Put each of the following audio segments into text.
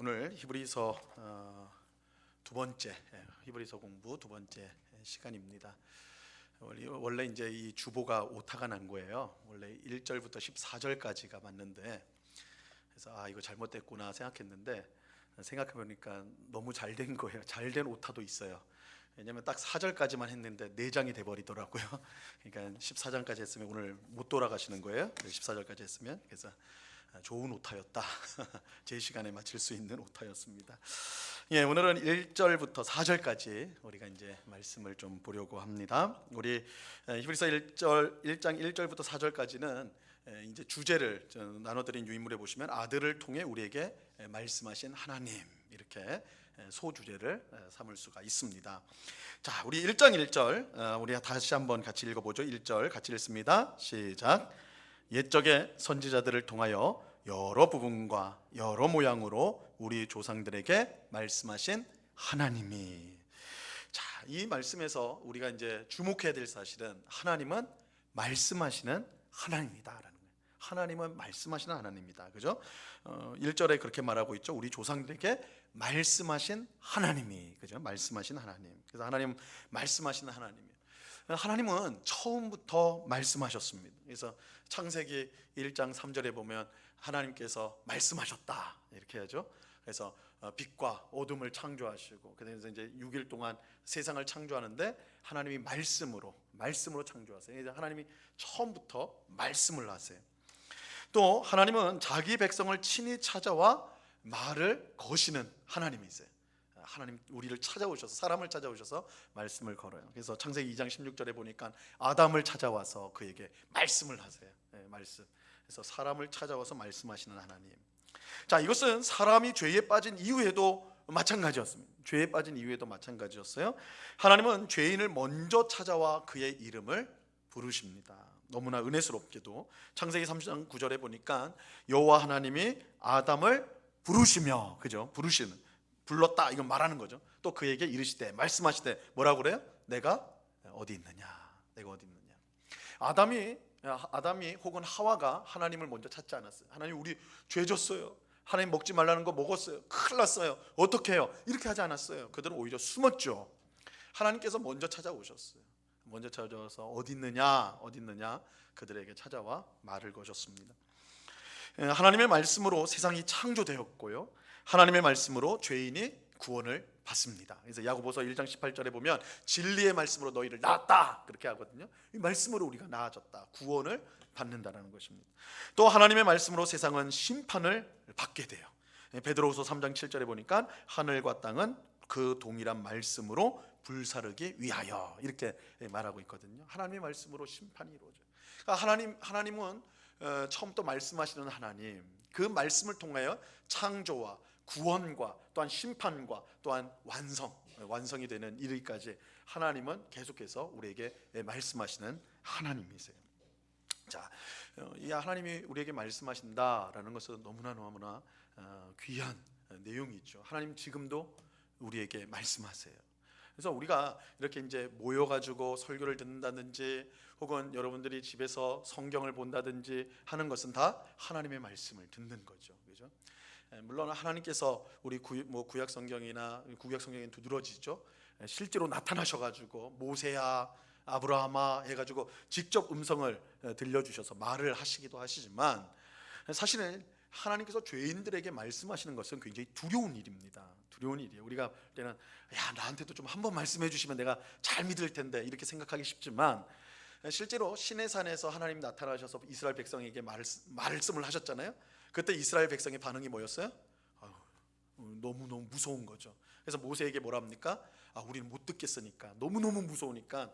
오늘 히브리서 두 번째 히브리서 공부 두 번째 시간입니다. 원래 이제 이 주보가 오타가 난 거예요. 원래 1절부터 14절까지가 맞는데, 그래서 이거 잘못됐구나 생각했는데 생각해 보니까 너무 잘 된 거예요. 잘 된 오타도 있어요. 왜냐면 딱 4절까지만 했는데 4장이 돼 버리더라고요. 그러니까 14장까지 했으면 오늘 못 돌아가시는 거예요. 14절까지 했으면. 그래서 좋은 오타였다. 제 시간에 맞출 수 있는 오타였습니다. 예, 오늘은 1절부터 4절까지 우리가 이제 말씀을 좀 보려고 합니다. 우리 히브리서 1장 1절부터 4절까지는 이제 주제를 나눠드린 유인물에 보시면 아들을 통해 우리에게 말씀하신 하나님, 이렇게 소주제를 삼을 수가 있습니다. 자, 우리 1장 1절 우리 다시 한번 같이 읽어보죠. 1절 같이 읽습니다. 시작. 옛적의 선지자들을 통하여 여러 부분과 여러 모양으로 우리 조상들에게 말씀하신 하나님이. 자, 이 말씀에서 우리가 이제 주목해야 될 사실은 하나님은 말씀하시는 하나님이다라는 거예요. 하나님은 말씀하시는 하나님이다. 그죠? 1절에 그렇게 말하고 있죠. 우리 조상들에게 말씀하신 하나님이. 그죠? 말씀하신 하나님. 그래서 하나님 말씀하시는 하나님이에요. 하나님은 처음부터 말씀하셨습니다. 그래서 창세기 1장 3절에 보면 하나님께서 말씀하셨다 이렇게 하죠. 그래서 빛과 어둠을 창조하시고, 그래서 이제 6일 동안 세상을 창조하는데 하나님이 말씀으로 창조하세요. 하나님이 처음부터 말씀을 하세요. 또 하나님은 자기 백성을 친히 찾아와 말을 거시는 하나님이세요. 하나님 우리를 찾아오셔서, 사람을 찾아오셔서 말씀을 걸어요. 그래서 창세기 2장 16절에 보니까 아담을 찾아와서 그에게 말씀을 하세요. 말씀. 그래서 사람을 찾아와서 말씀하시는 하나님. 자, 이것은 사람이 죄에 빠진 이후에도 마찬가지였습니다. 죄에 빠진 이후에도 마찬가지였어요. 하나님은 죄인을 먼저 찾아와 그의 이름을 부르십니다. 너무나 은혜스럽게도 창세기 30장 9절에 보니까 여호와 하나님이 아담을 부르시며, 그죠? 불렀다, 이건 말하는 거죠. 또 그에게 이르시되, 말씀하시되 뭐라고 그래요? 내가 어디 있느냐. 아담이 혹은 하와가 하나님을 먼저 찾지 않았어요. 하나님, 우리 죄 졌어요. 하나님 먹지 말라는 거 먹었어요. 큰일 났어요. 어떻게 해요? 이렇게 하지 않았어요. 그들은 오히려 숨었죠. 하나님께서 먼저 찾아오셨어요. 먼저 찾아와서 어디 있느냐 그들에게 찾아와 말을 거셨습니다. 하나님의 말씀으로 세상이 창조되었고요, 하나님의 말씀으로 죄인이 구원을 받습니다. 그래서 야고보서 1장 18절에 보면 진리의 말씀으로 너희를 낳았다 그렇게 하거든요. 이 말씀으로 우리가 나아졌다, 구원을 받는다는 것입니다. 또 하나님의 말씀으로 세상은 심판을 받게 돼요. 베드로후서 3장 7절에 보니까 하늘과 땅은 그 동일한 말씀으로 불사르기 위하여, 이렇게 말하고 있거든요. 하나님의 말씀으로 심판이 이루어져요. 그러니까 하나님은 처음부터 말씀하시는 하나님, 그 말씀을 통하여 창조와 구원과 또한 심판과 또한 완성이 되는 이르기까지 하나님은 계속해서 우리에게 말씀하시는 하나님이세요. 자, 이 하나님이 우리에게 말씀하신다라는 것은 너무나 귀한 내용이 있죠. 하나님 지금도 우리에게 말씀하세요. 그래서 우리가 이렇게 이제 모여가지고 설교를 듣는다든지 혹은 여러분들이 집에서 성경을 본다든지 하는 것은 다 하나님의 말씀을 듣는 거죠. 그죠? 물론 하나님께서 우리 구약 성경이나 구약 성경에 두드러지죠. 실제로 나타나셔가지고 모세야, 아브라함아 해가지고 직접 음성을 들려주셔서 말을 하시기도 하시지만, 사실은 하나님께서 죄인들에게 말씀하시는 것은 굉장히 두려운 일입니다. 두려운 일이에요. 우리가 볼 때는 나한테도 좀 한번 말씀해 주시면 내가 잘 믿을 텐데 이렇게 생각하기 쉽지만, 실제로 시내산에서 하나님 나타나셔서 이스라엘 백성에게 말씀을 하셨잖아요. 그때 이스라엘 백성의 반응이 뭐였어요? 너무너무 무서운 거죠. 그래서 모세에게 뭐라 합니까? 우리는 못 듣겠으니까, 너무너무 무서우니까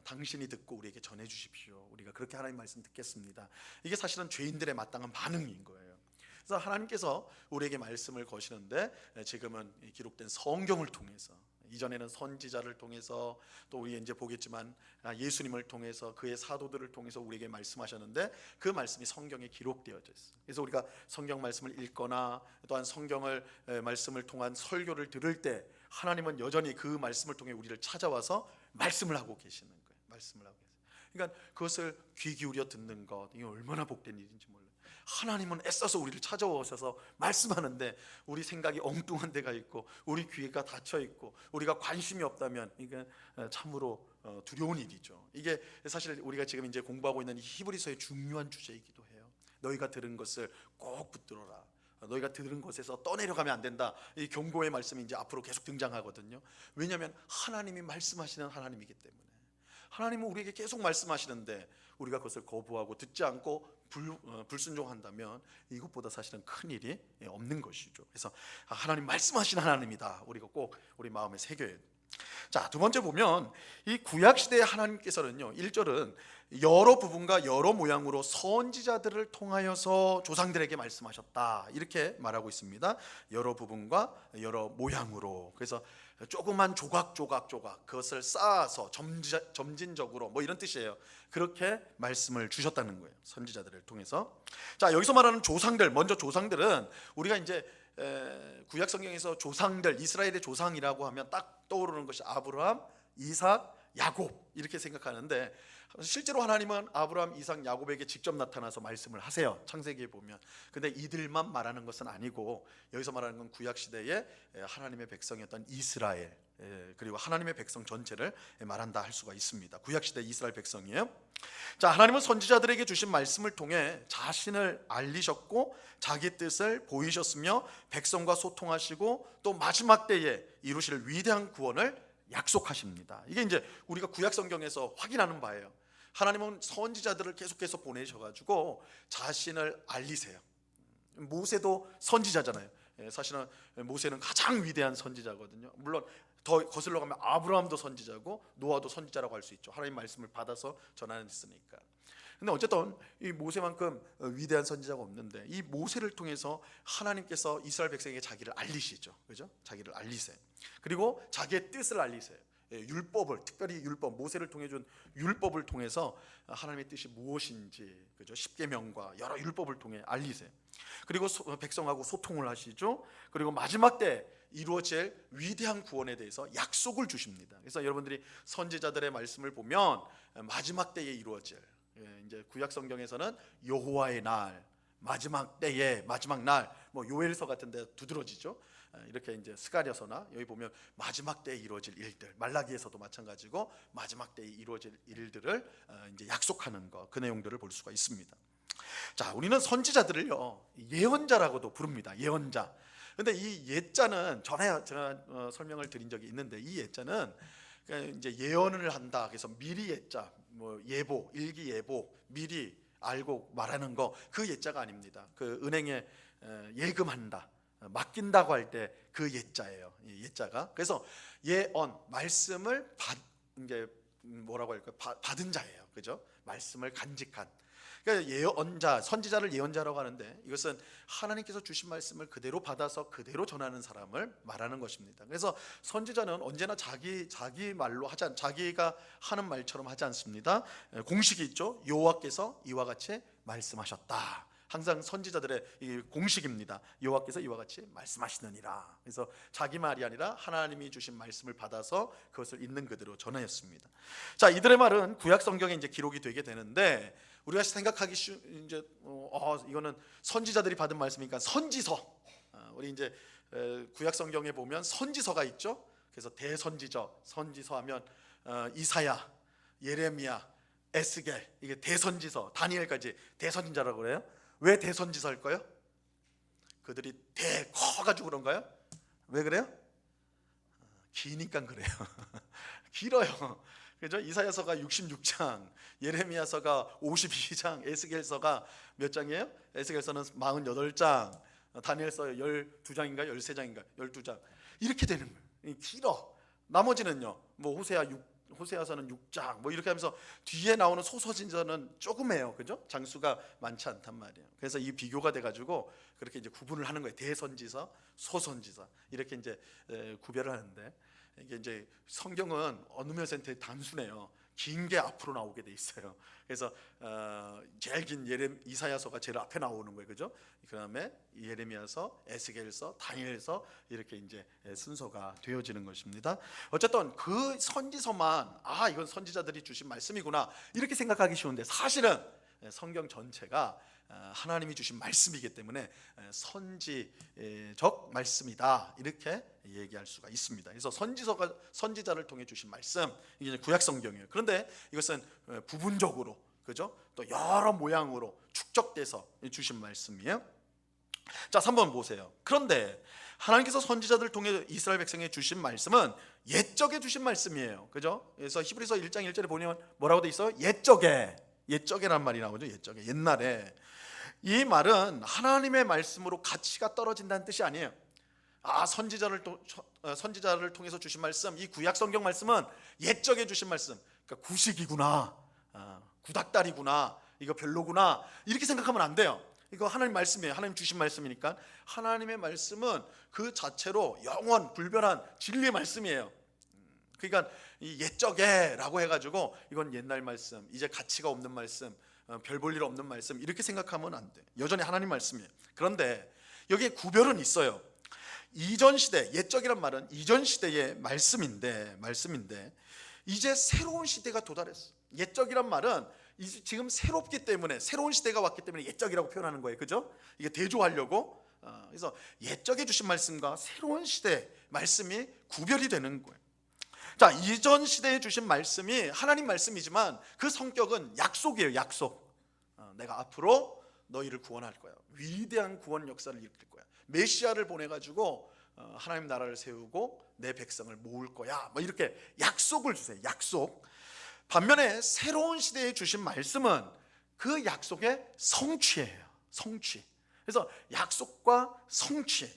당신이 듣고 우리에게 전해 주십시오. 우리가 그렇게 하나님 말씀 듣겠습니다. 이게 사실은 죄인들의 마땅한 반응인 거예요. 그래서 하나님께서 우리에게 말씀을 거시는데, 지금은 기록된 성경을 통해서, 이전에는 선지자를 통해서, 또 우리 이제 보겠지만 예수님을 통해서, 그의 사도들을 통해서 우리에게 말씀하셨는데, 그 말씀이 성경에 기록되어져 있어요. 그래서 우리가 성경 말씀을 읽거나 또한 성경을 말씀을 통한 설교를 들을 때 하나님은 여전히 그 말씀을 통해 우리를 찾아와서 말씀을 하고 계시는 거예요. 말씀을 하고 계세요. 그러니까 그것을 귀 기울여 듣는 것, 이게 얼마나 복된 일인지 몰라요. 하나님은 애써서 우리를 찾아오셔서 말씀하는데 우리 생각이 엉뚱한 데가 있고 우리 귀가 닫혀 있고 우리가 관심이 없다면 이게 참으로 두려운 일이죠. 이게 사실 우리가 지금 이제 공부하고 있는 이 히브리서의 중요한 주제이기도 해요. 너희가 들은 것을 꼭 붙들어라. 너희가 들은 것에서 떠내려가면 안 된다. 이 경고의 말씀이 이제 앞으로 계속 등장하거든요. 왜냐하면 하나님이 말씀하시는 하나님이기 때문에. 하나님은 우리에게 계속 말씀하시는데 우리가 그것을 거부하고 듣지 않고 불순종한다면 이것보다 사실은 큰 일이 없는 것이죠. 그래서 하나님 말씀하시는 하나님이다. 우리가 꼭 우리 마음에 새겨야 돼요. 자, 두 번째 보면 이 구약 시대의 하나님께서는요, 1절은 여러 부분과 여러 모양으로 선지자들을 통하여서 조상들에게 말씀하셨다 이렇게 말하고 있습니다. 여러 부분과 여러 모양으로. 그래서 조그만 조각 그것을 쌓아서 점진적으로 뭐 이런 뜻이에요. 그렇게 말씀을 주셨다는 거예요. 선지자들을 통해서. 자, 여기서 말하는 조상들, 먼저 조상들은 우리가 이제 구약 성경에서 조상들, 이스라엘의 조상이라고 하면 딱 떠오르는 것이 아브라함, 이삭, 야곱 이렇게 생각하는데 실제로 하나님은 아브라함, 이삭, 야곱에게 직접 나타나서 말씀을 하세요. 창세기에 보면. 근데 이들만 말하는 것은 아니고 여기서 말하는 건 구약 시대의 하나님의 백성이었던 이스라엘 그리고 하나님의 백성 전체를 말한다 할 수가 있습니다. 구약 시대 이스라엘 백성이에요. 자, 하나님은 선지자들에게 주신 말씀을 통해 자신을 알리셨고 자기 뜻을 보이셨으며 백성과 소통하시고 또 마지막 때에 이루실 위대한 구원을 약속하십니다. 이게 이제 우리가 구약 성경에서 확인하는 바예요. 하나님은 선지자들을 계속해서 보내셔가지고 자신을 알리세요. 모세도 선지자잖아요. 사실은 모세는 가장 위대한 선지자거든요. 물론 더 거슬러 가면 아브라함도 선지자고 노아도 선지자라고 할 수 있죠. 하나님 말씀을 받아서 전하였으니까. 근데 어쨌든 이 모세만큼 위대한 선지자가 없는데 이 모세를 통해서 하나님께서 이스라엘 백성에게 자기를 알리시죠. 그죠? 자기를 알리세요. 그리고 자기의 뜻을 알리세요. 율법을, 특별히 율법, 모세를 통해 준 율법을 통해서 하나님의 뜻이 무엇인지, 그죠? 십계명과 여러 율법을 통해 알리세요. 그리고 백성하고 소통을 하시죠. 그리고 마지막 때 이루어질 위대한 구원에 대해서 약속을 주십니다. 그래서 여러분들이 선지자들의 말씀을 보면 마지막 때에 이루어질, 이제 구약 성경에서는 여호와의 날, 마지막 때에 마지막 날, 뭐 요엘서 같은데 두드러지죠. 이렇게 이제 스가랴서나 여기 보면 마지막 때에 이루어질 일들, 말라기에서도 마찬가지고 마지막 때에 이루어질 일들을 이제 약속하는 것, 그 내용들을 볼 수가 있습니다. 자, 우리는 선지자들을요 예언자라고도 부릅니다. 예언자. 근데 이 예자는 전에 제가 설명을 드린 적이 있는데 이 예자는 이제 예언을 한다. 그래서 미리 예자, 뭐 예보, 일기예보, 미리 알고 말하는 거, 그 예자가 아닙니다. 그 은행에 예금한다, 맡긴다고 할 때 그 예자예요. 예자가. 그래서 예언, 말씀을 이제 뭐라고 할까요? 받은 자예요. 그죠? 말씀을 간직한. 그러니까 예언자, 선지자를 예언자라고 하는데 이것은 하나님께서 주신 말씀을 그대로 받아서 그대로 전하는 사람을 말하는 것입니다. 그래서 선지자는 언제나 자기 말로 자기가 하는 말처럼 하지 않습니다. 공식이 있죠. 여호와께서 이와 같이 말씀하셨다. 항상 선지자들의 이 공식입니다. 여호와께서 이와 같이 말씀하시느니라. 그래서 자기 말이 아니라 하나님이 주신 말씀을 받아서 그것을 있는 그대로 전하였습니다. 자, 이들의 말은 구약 성경에 이제 기록이 되게 되는데 우리가 생각하기 이제 이거는 선지자들이 받은 말씀이니까 선지서. 우리 이제 구약 성경에 보면 선지서가 있죠. 그래서 선지서 하면 이사야, 예레미야, 에스겔, 이게 대선지서, 다니엘까지 대선지자라고 그래요. 왜 대선지서일까요? 그들이 커가지고 그런가요? 왜 그래요? 기니까 그래요. 길어요. 그죠? 이사야서가 66장, 예레미야서가 52장, 에스겔서가 몇 장이에요? 에스겔서는 48장, 다니엘서 12장인가 13장인가 12장 이렇게 되는 거예요. 길어. 나머지는요, 뭐 호세아서는 6장, 뭐 이렇게 하면서 뒤에 나오는 소서진서는 조금해요, 그죠? 장수가 많지 않단 말이에요. 그래서 이 비교가 돼가지고 그렇게 이제 구분을 하는 거예요. 대선지서, 소선지서 이렇게 이제 구별을 하는데 이게 이제 성경은 어느 면에서 단순해요. 긴 게 앞으로 나오게 돼 있어요. 그래서 제일 긴 이사야서가 제일 앞에 나오는 거예요, 그죠? 그다음에 예레미야서, 에스겔서, 다니엘서 이렇게 이제 순서가 되어지는 것입니다. 어쨌든 그 선지서만 이건 선지자들이 주신 말씀이구나 이렇게 생각하기 쉬운데 사실은 성경 전체가 하나님이 주신 말씀이기 때문에 선지적 말씀이다 이렇게 얘기할 수가 있습니다. 그래서 선지자를 통해 주신 말씀, 이게 구약 성경이에요. 그런데 이것은 부분적으로, 그죠? 또 여러 모양으로 축적돼서 주신 말씀이에요. 자, 3번 보세요. 그런데 하나님께서 선지자들 통해 이스라엘 백성에 주신 말씀은 옛적에 주신 말씀이에요. 그죠? 그래서 히브리서 1장 1절에 보면 뭐라고 돼 있어요? 옛적에란 말이 나오죠. 옛적에, 옛날에. 이 말은 하나님의 말씀으로 가치가 떨어진다는 뜻이 아니에요. 선지자를 통해서 주신 말씀, 이 구약 성경 말씀은 옛적에 주신 말씀, 그러니까 구식이구나, 구닥다리구나, 이거 별로구나, 이렇게 생각하면 안 돼요. 이거 하나님 말씀이에요. 하나님 주신 말씀이니까. 하나님의 말씀은 그 자체로 영원 불변한 진리의 말씀이에요. 그러니까 이 옛적에라고 해가지고 이건 옛날 말씀, 이제 가치가 없는 말씀, 별 볼 일 없는 말씀, 이렇게 생각하면 안 돼. 여전히 하나님 말씀이에요. 그런데 여기에 구별은 있어요. 이전 시대, 옛적이란 말은 이전 시대의 말씀인데 이제 새로운 시대가 도달했어. 옛적이란 말은 지금 새롭기 때문에, 새로운 시대가 왔기 때문에 옛적이라고 표현하는 거예요. 그죠? 이게 대조하려고. 그래서 옛적에 주신 말씀과 새로운 시대 말씀이 구별이 되는 거예요. 자, 이전 시대에 주신 말씀이 하나님 말씀이지만 그 성격은 약속이에요. 약속. 내가 앞으로 너희를 구원할 거야. 위대한 구원 역사를 일으킬 거야. 메시아를 보내가지고 하나님 나라를 세우고 내 백성을 모을 거야. 뭐 이렇게 약속을 주세요. 약속. 반면에 새로운 시대에 주신 말씀은 그 약속의 성취예요. 성취. 그래서 약속과 성취,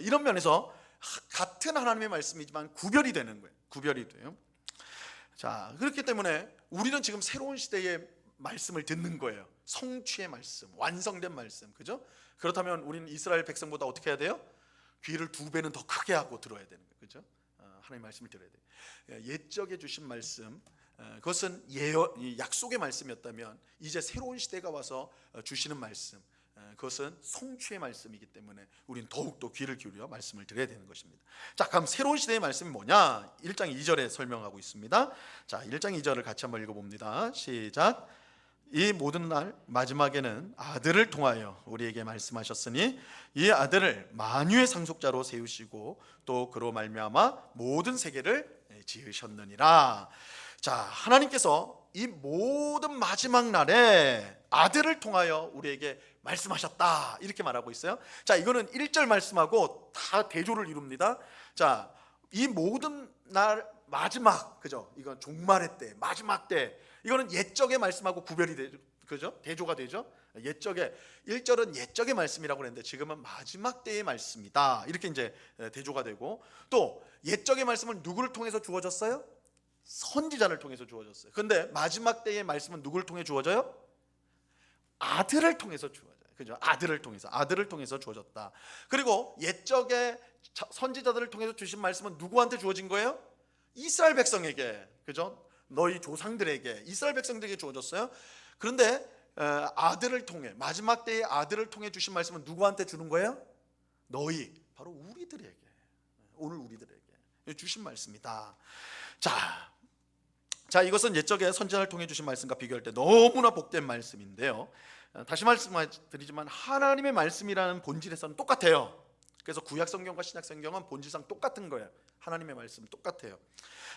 이런 면에서 같은 하나님의 말씀이지만 구별이 되는 거예요. 구별이 돼요. 자, 그렇기 때문에 우리는 지금 새로운 시대의 말씀을 듣는 거예요. 성취의 말씀, 완성된 말씀, 그죠? 그렇다면 우리는 이스라엘 백성보다 어떻게 해야 돼요? 귀를 2배는 더 크게 하고 들어야 되는 거예요, 그죠? 하나님의 말씀을 들어야 돼요. 옛적에 주신 말씀, 그것은 약속의 말씀이었다면 이제 새로운 시대가 와서 주시는 말씀, 그것은 성취의 말씀이기 때문에 우리는 더욱더 귀를 기울여 말씀을 드려야 되는 것입니다. 자, 그럼 새로운 시대의 말씀이 뭐냐? 1장 2절에 설명하고 있습니다. 자, 1장 2절을 같이 한번 읽어봅니다. 시작. 이 모든 날 마지막에는 아들을 통하여 우리에게 말씀하셨으니 이 아들을 만유의 상속자로 세우시고 또 그로 말미암아 모든 세계를 지으셨느니라. 자, 하나님께서 이 모든 마지막 날에 아들을 통하여 우리에게 말씀하셨다 이렇게 말하고 있어요. 자, 이거는 1절 말씀하고 다 대조를 이룹니다. 자, 이 모든 날 마지막, 그죠? 이건 종말의 때, 마지막 때, 이거는 옛적의 말씀하고 구별이 되죠, 그죠? 대조가 되죠. 옛적의 1절은 옛적의 말씀이라고 그랬는데 지금은 마지막 때의 말씀이다 이렇게 이제 대조가 되고, 또 옛적의 말씀은 누구를 통해서 주어졌어요? 선지자를 통해서 주어졌어요. 그런데 마지막 때의 말씀은 누구를 통해 주어져요? 아들을 통해서 주어져요. 그죠? 아들을 통해서 주어졌다. 그리고 옛적의 선지자들을 통해서 주신 말씀은 누구한테 주어진 거예요? 이스라엘 백성에게, 그죠? 너희 조상들에게, 이스라엘 백성들에게 주어졌어요. 그런데 아들을 통해, 마지막 때의 아들을 통해 주신 말씀은 누구한테 주는 거예요? 너희, 바로 우리들에게, 오늘 우리들에게 주신 말씀이다. 자, 이것은 옛적에 선지자를 통해 주신 말씀과 비교할 때 너무나 복된 말씀인데요. 다시 말씀드리지만 하나님의 말씀이라는 본질에서는 똑같아요. 그래서 구약 성경과 신약 성경은 본질상 똑같은 거예요. 하나님의 말씀은 똑같아요.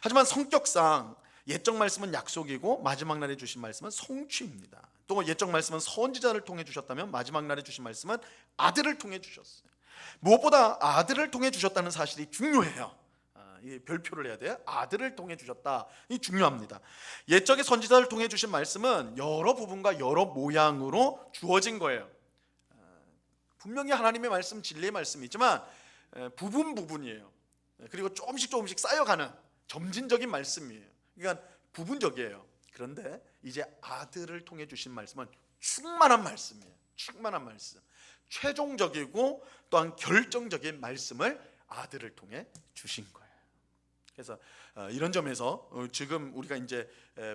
하지만 성격상 옛적 말씀은 약속이고 마지막 날에 주신 말씀은 성취입니다. 또 옛적 말씀은 선지자를 통해 주셨다면 마지막 날에 주신 말씀은 아들을 통해 주셨어요. 무엇보다 아들을 통해 주셨다는 사실이 중요해요. 이 별표를 해야 돼요. 아들을 통해 주셨다. 이 중요합니다. 옛적의 선지자를 통해 주신 말씀은 여러 부분과 여러 모양으로 주어진 거예요. 분명히 하나님의 말씀, 진리의 말씀이지만 부분이에요. 그리고 조금씩 쌓여가는 점진적인 말씀이에요. 그러니까 부분적이에요. 그런데 이제 아들을 통해 주신 말씀은 충만한 말씀이에요. 충만한 말씀, 최종적이고 또한 결정적인 말씀을 아들을 통해 주신 거예요. 그래서 이런 점에서 지금 우리가 이제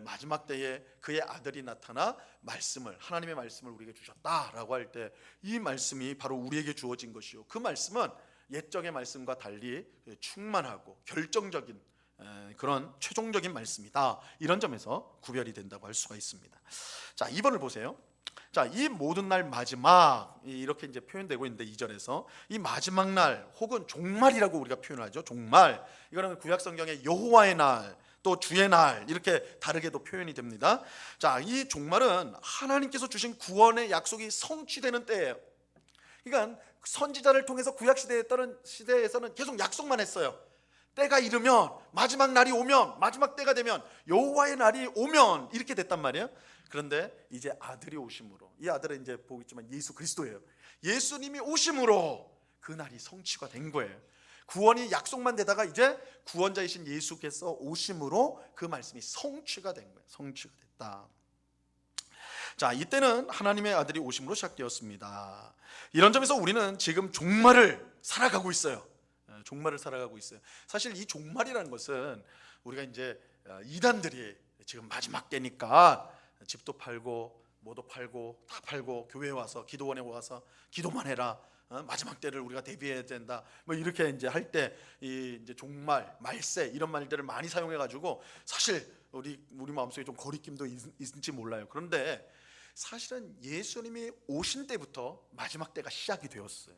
마지막 때에 그의 아들이 나타나 말씀을, 하나님의 말씀을 우리에게 주셨다라고 할 때 이 말씀이 바로 우리에게 주어진 것이요, 그 말씀은 옛적의 말씀과 달리 충만하고 결정적인 그런 최종적인 말씀이다. 이런 점에서 구별이 된다고 할 수가 있습니다. 자, 2번을 보세요. 자, 이 모든 날 마지막 이렇게 이제 표현되고 있는데, 이절에서 이 마지막 날 혹은 종말이라고 우리가 표현하죠. 종말, 이거는 구약 성경의 여호와의 날, 또 주의 날, 이렇게 다르게도 표현이 됩니다. 자, 이 종말은 하나님께서 주신 구원의 약속이 성취되는 때예요. 그러니까 선지자를 통해서 구약 시대에서는 계속 약속만 했어요. 때가 이르면, 마지막 날이 오면, 마지막 때가 되면, 여호와의 날이 오면, 이렇게 됐단 말이에요. 그런데 이제 아들이 오심으로, 이 아들은 이제 보겠지만 예수 그리스도예요. 예수님이 오심으로 그 날이 성취가 된 거예요. 구원이 약속만 되다가 이제 구원자이신 예수께서 오심으로 그 말씀이 성취가 된 거예요. 성취가 됐다. 자, 이때는 하나님의 아들이 오심으로 시작되었습니다. 이런 점에서 우리는 지금 종말을 살아가고 있어요. 종말을 살아가고 있어요. 사실 이 종말이라는 것은 우리가 이제 이단들이 지금 마지막 때니까 집도 팔고 뭐도 팔고 다 팔고 교회에 와서 기도원에 와서 기도만 해라. 마지막 때를 우리가 대비해야 된다. 뭐 이렇게 이제 할 때 이 이제 종말, 말세 이런 말들을 많이 사용해 가지고 사실 우리 마음속에 좀 거리낌도 있을지 몰라요. 그런데 사실은 예수님이 오신 때부터 마지막 때가 시작이 되었어요.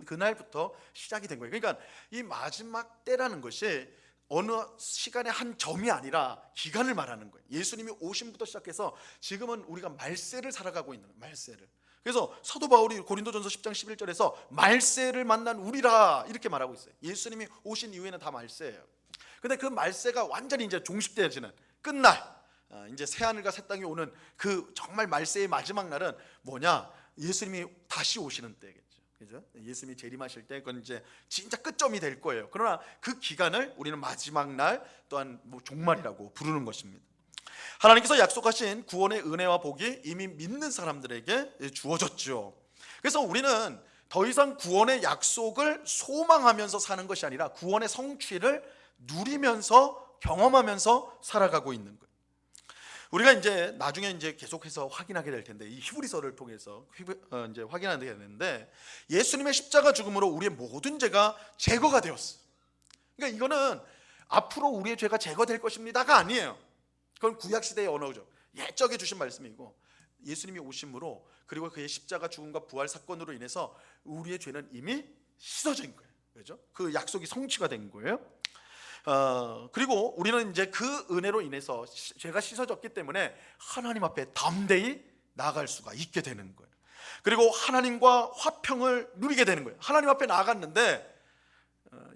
그날부터 시작이 된 거예요. 그러니까 이 마지막 때라는 것이 어느 시간의 한 점이 아니라 기간을 말하는 거예요. 예수님이 오심부터 시작해서 지금은 우리가 말세를 살아가고 있는 거예요. 말세를. 그래서 사도 바울이 고린도전서 10장 11절에서 말세를 만난 우리라 이렇게 말하고 있어요. 예수님이 오신 이후에는 다 말세예요. 근데 그 말세가 완전히 이제 종식되어지는 끝날, 이제 새 하늘과 새 땅이 오는 그 정말 말세의 마지막 날은 뭐냐? 예수님이 다시 오시는 때겠죠. 그죠? 예수님이 재림하실 때 그건 이제 진짜 끝점이 될 거예요. 그러나 그 기간을 우리는 마지막 날 또한 뭐 종말이라고 부르는 것입니다. 하나님께서 약속하신 구원의 은혜와 복이 이미 믿는 사람들에게 주어졌죠. 그래서 우리는 더 이상 구원의 약속을 소망하면서 사는 것이 아니라 구원의 성취를 누리면서 경험하면서 살아가고 있는 거예요. 우리가 이제 나중에 이제 계속해서 확인하게 될 텐데, 이 히브리서를 통해서 이제 확인하게 되는데, 예수님의 십자가 죽음으로 우리의 모든 죄가 제거가 되었어. 그러니까 이거는 앞으로 우리의 죄가 제거될 것입니다가 아니에요. 그건 구약 시대의 언어죠. 옛적에 주신 말씀이고, 예수님이 오심으로 그리고 그의 십자가 죽음과 부활 사건으로 인해서 우리의 죄는 이미 씻어진 거예요. 그렇죠? 그 약속이 성취가 된 거예요. 그리고 우리는 이제 그 은혜로 인해서 죄가 씻어졌기 때문에 하나님 앞에 담대히 나아갈 수가 있게 되는 거예요. 그리고 하나님과 화평을 누리게 되는 거예요. 하나님 앞에 나아갔는데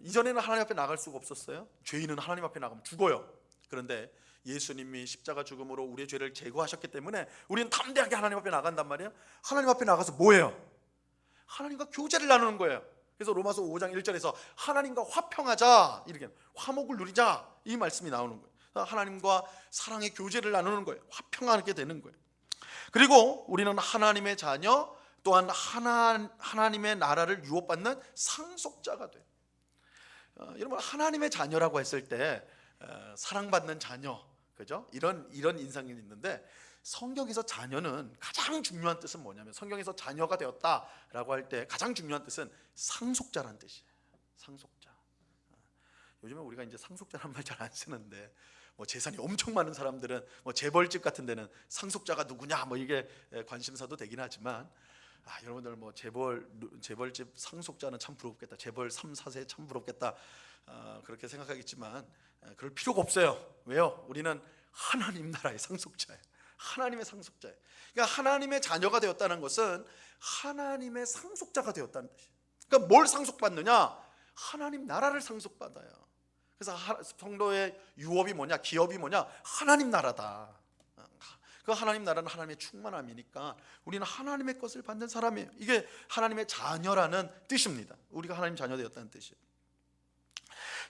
이전에는 하나님 앞에 나갈 수가 없었어요. 죄인은 하나님 앞에 나가면 죽어요. 그런데 예수님이 십자가 죽음으로 우리의 죄를 제거하셨기 때문에 우리는 담대하게 하나님 앞에 나간단 말이에요. 하나님 앞에 나가서 뭐예요? 하나님과 교제를 나누는 거예요. 그래서 로마서 5장 1절에서 하나님과 화평하자, 이렇게 화목을 누리자, 이 말씀이 나오는 거예요. 하나님과 사랑의 교제를 나누는 거예요. 화평하게 되는 거예요. 그리고 우리는 하나님의 자녀, 또한 하나님의 나라를 유업받는 상속자가 돼요. 여러분, 하나님의 자녀라고 했을 때 사랑받는 자녀, 그죠? 이런 인상이 있는데, 성경에서 자녀는 가장 중요한 뜻은 뭐냐면, 성경에서 자녀가 되었다라고 할 때 가장 중요한 뜻은 상속자라는 뜻이에요. 상속자. 요즘에 우리가 이제 상속자란 말 잘 안 쓰는데, 뭐 재산이 엄청 많은 사람들은 뭐 재벌집 같은 데는 상속자가 누구냐 뭐 이게 관심사도 되긴 하지만, 여러분들 뭐 재벌집 상속자는 참 부럽겠다. 재벌 3, 4세 참 부럽겠다. 그렇게 생각하겠지만 그럴 필요가 없어요. 왜요? 우리는 하나님 나라의 상속자예요. 하나님의 상속자예요. 그러니까 하나님의 자녀가 되었다는 것은 하나님의 상속자가 되었다는 뜻이에요. 그러니까 뭘 상속받느냐? 하나님 나라를 상속받아요. 그래서 성도의 유업이 뭐냐? 기업이 뭐냐? 하나님 나라다. 그 하나님 나라는 하나님의 충만함이니까 우리는 하나님의 것을 받는 사람이에요. 이게 하나님의 자녀라는 뜻입니다. 우리가 하나님 자녀 되었다는 뜻이에요.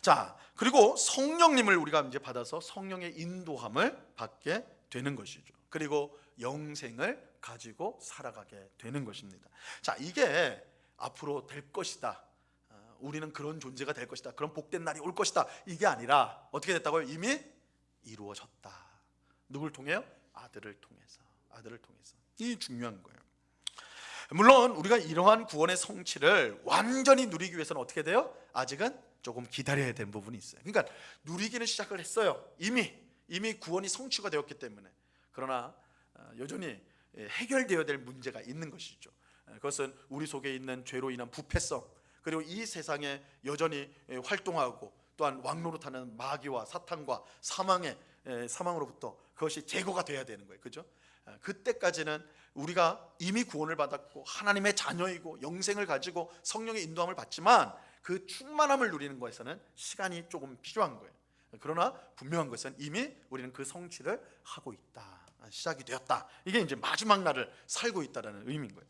자, 그리고 성령님을 우리가 이제 받아서 성령의 인도함을 받게 되는 것이죠. 그리고 영생을 가지고 살아가게 되는 것입니다. 자, 이게 앞으로 될 것이다. 우리는 그런 존재가 될 것이다. 그런 복된 날이 올 것이다. 이게 아니라 어떻게 됐다고요? 이미 이루어졌다. 누굴 통해요? 아들을 통해서. 아들을 통해서. 이게 중요한 거예요. 물론 우리가 이러한 구원의 성취를 완전히 누리기 위해서는 어떻게 돼요? 아직은 조금 기다려야 되는 부분이 있어요. 그러니까 누리기는 시작을 했어요. 이미 구원이 성취가 되었기 때문에. 그러나 여전히 해결되어야 될 문제가 있는 것이죠. 그것은 우리 속에 있는 죄로 인한 부패성, 그리고 이 세상에 여전히 활동하고 또한 왕노릇하는 마귀와 사탄과 사망으로부터 그것이 제거가 돼야 되는 거예요. 그죠? 그때까지는 우리가 이미 구원을 받았고 하나님의 자녀이고 영생을 가지고 성령의 인도함을 받지만 그 충만함을 누리는 것에서는 시간이 조금 필요한 거예요. 그러나 분명한 것은 이미 우리는 그 성취를 하고 있다, 시작이 되었다. 이게 이제 마지막 날을 살고 있다는 의미인 거예요.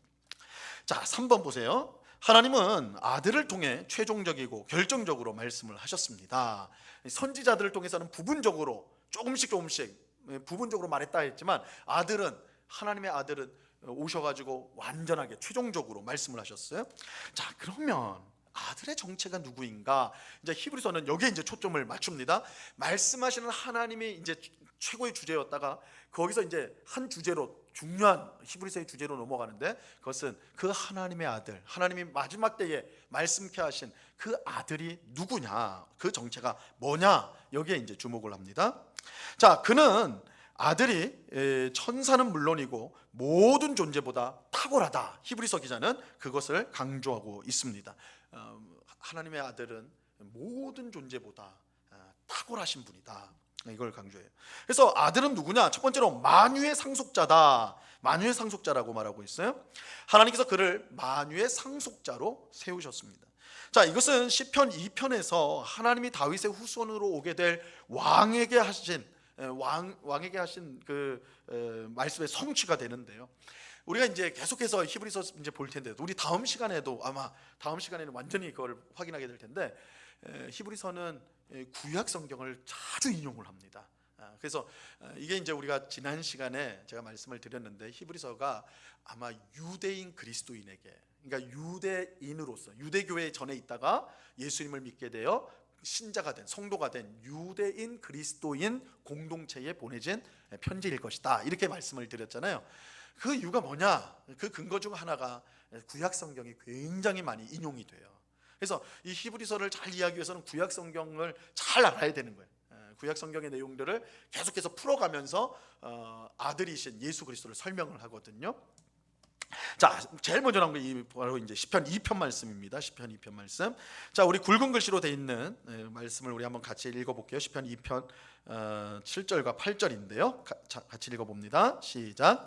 자, 3번 보세요. 하나님은 아들을 통해 최종적이고 결정적으로 말씀을 하셨습니다. 선지자들을 통해서는 부분적으로 조금씩 부분적으로 말했다 했지만 하나님의 아들은 오셔가지고 완전하게 최종적으로 말씀을 하셨어요. 자, 그러면 아들의 정체가 누구인가? 이제 히브리서는 여기에 이제 초점을 맞춥니다. 말씀하시는 하나님이 이제 최고의 주제였다가 거기서 이제 한 주제로, 중요한 히브리서의 주제로 넘어가는데, 그것은 그 하나님의 아들, 하나님이 마지막 때에 말씀케 하신 그 아들이 누구냐, 그 정체가 뭐냐, 여기에 이제 주목을 합니다. 자, 그는 아들이 천사는 물론이고 모든 존재보다 탁월하다. 히브리서 기자는 그것을 강조하고 있습니다. 하나님의 아들은 모든 존재보다 탁월하신 분이다, 이걸 강조해요. 그래서 아들은 누구냐? 첫 번째로 만유의 상속자다. 만유의 상속자라고 말하고 있어요. 하나님께서 그를 만유의 상속자로 세우셨습니다. 자, 이것은 시편 2편에서 하나님이 다윗의 후손으로 오게 될 왕에게 하신 그 말씀의 성취가 되는데요. 우리가 이제 계속해서 히브리서 이제 볼 텐데, 우리 다음 시간에도 아마 다음 시간에는 완전히 그걸 확인하게 될 텐데, 히브리서는 구약 성경을 자주 인용을 합니다. 그래서 이게 이제 우리가 지난 시간에 제가 말씀을 드렸는데, 히브리서가 아마 유대인 그리스도인에게, 그러니까 유대인으로서 유대교회 전에 있다가 예수님을 믿게 되어 신자가 된, 성도가 된 유대인 그리스도인 공동체에 보내진 편지일 것이다, 이렇게 말씀을 드렸잖아요. 그 이유가 뭐냐? 그 근거 중 하나가 구약 성경이 굉장히 많이 인용이 돼요. 그래서 이 히브리서를 잘 이해하기 위해서는 구약 성경을 잘 알아야 되는 거예요. 구약 성경의 내용들을 계속해서 풀어가면서 아들이신 예수 그리스도를 설명을 하거든요. 자, 제일 먼저 나온 게 바로 이제 시편 2편 말씀입니다. 시편 2편 말씀. 자, 우리 굵은 글씨로 돼 있는 말씀을 우리 한번 같이 읽어볼게요. 시편 2편 7절과 8절인데요. 같이 읽어봅니다. 시작.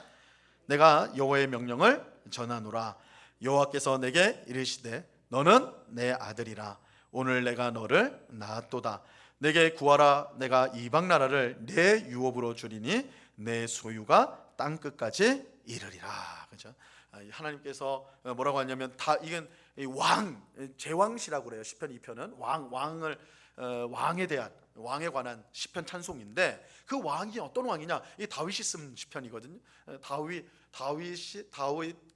내가 여호와의 명령을 전하노라. 여호와께서 내게 이르시되 너는 내 아들이라. 오늘 내가 너를 낳았도다. 내게 구하라. 내가 이방 나라를 내 유업으로 주리니 내 소유가 땅 끝까지 이르리라. 그렇죠? 하나님께서 뭐라고 하냐면, 이건 제왕시라고 그래요. 시편 2편은 왕에 관한 시편 찬송인데, 그 왕이 어떤 왕이냐? 이 다윗이 쓴 시편이거든요. 다윗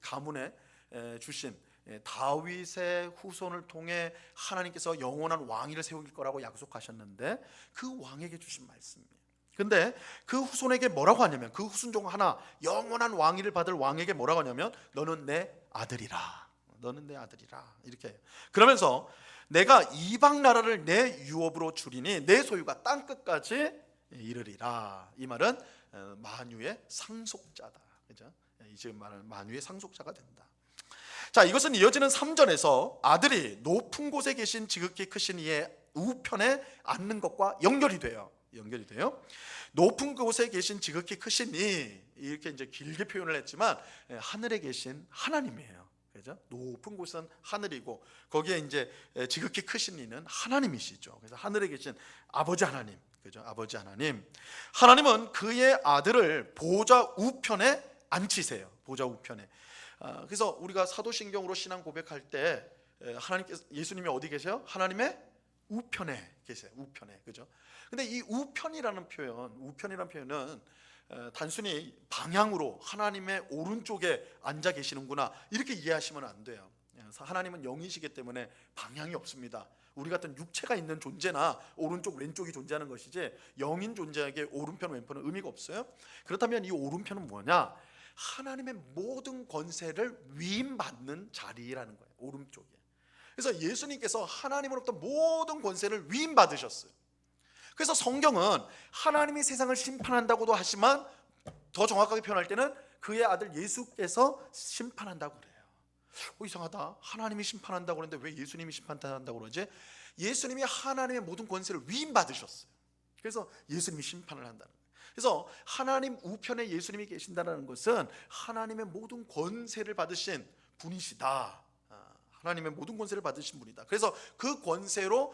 가문에 주신 다윗의 후손을 통해 하나님께서 영원한 왕위를 세우실 거라고 약속하셨는데, 그 왕에게 주신 말씀이에요. 근데 그 후손에게 뭐라고 하냐면, 그 후손 중 하나 영원한 왕위를 받을 왕에게 뭐라고 하냐면, 너는 내 아들이라. 너는 내 아들이라. 이렇게 해요. 그러면서 내가 이방 나라를 내 유업으로 주리니 내 소유가 땅 끝까지 이르리라. 이 말은 만유의 상속자다. 그죠? 지금 말하는 만유의 상속자가 된다. 자, 이것은 이어지는 3절에서 아들이 높은 곳에 계신 지극히 크신 이의 우편에 앉는 것과 연결이 돼요. 높은 곳에 계신 지극히 크신 이, 이렇게 이제 길게 표현을 했지만 하늘에 계신 하나님이에요. 그죠? 높은 곳은 하늘이고 거기에 이제 지극히 크신 이는 하나님이시죠. 그래서 하늘에 계신 아버지 하나님, 그죠? 아버지 하나님. 하나님은 그의 아들을 보좌 우편에 앉히세요. 보좌 우편에. 그래서 우리가 사도신경으로 신앙 고백할 때 하나님께서, 예수님이 어디 계세요? 하나님의 우편에 계세요. 우편에. 그죠? 근데 이 우편이라는 표현은 단순히 방향으로 하나님의 오른쪽에 앉아 계시는구나, 이렇게 이해하시면 안 돼요. 하나님은 영이시기 때문에 방향이 없습니다. 우리 같은 육체가 있는 존재나 오른쪽 왼쪽이 존재하는 것이지, 영인 존재에게 오른편 왼편은 의미가 없어요. 그렇다면 이 오른편은 뭐냐? 하나님의 모든 권세를 위임받는 자리라는 거예요. 오른쪽에. 그래서 예수님께서 하나님으로부터 모든 권세를 위임받으셨어요. 그래서 성경은 하나님이 세상을 심판한다고도 하지만, 더 정확하게 표현할 때는 그의 아들 예수께서 심판한다고 그래요. 이상하다. 하나님이 심판한다고 그러는데 왜 예수님이 심판한다고 그러지? 예수님이 하나님의 모든 권세를 위임받으셨어요. 그래서 예수님이 심판을 한다는 거예요. 그래서 하나님 우편에 예수님이 계신다는 것은 하나님의 모든 권세를 받으신 분이시다. 하나님의 모든 권세를 받으신 분이다. 그래서 그 권세로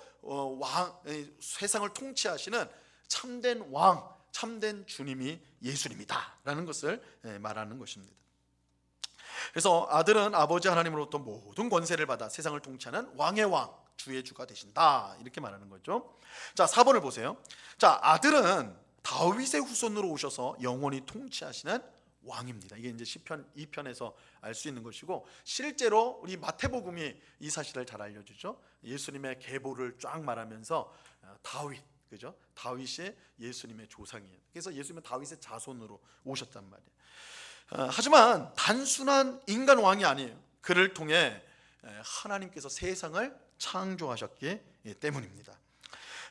세상을 통치하시는 참된 왕, 참된 주님이 예수님이다 라는 것을 말하는 것입니다. 그래서 아들은 아버지 하나님으로부터 모든 권세를 받아 세상을 통치하는 왕의 왕, 주의 주가 되신다, 이렇게 말하는 거죠. 자, 4번을 보세요. 자, 아들은 다윗의 후손으로 오셔서 영원히 통치하시는 왕입니다. 이게 이제 시편 2편에서 알 수 있는 것이고, 실제로 우리 마태복음이 이 사실을 잘 알려주죠. 예수님의 계보를 쫙 말하면서 다윗, 그죠? 다윗이 예수님의 조상이에요. 그래서 예수님은 다윗의 자손으로 오셨단 말이에요. 하지만 단순한 인간 왕이 아니에요. 그를 통해 하나님께서 세상을 창조하셨기 때문입니다.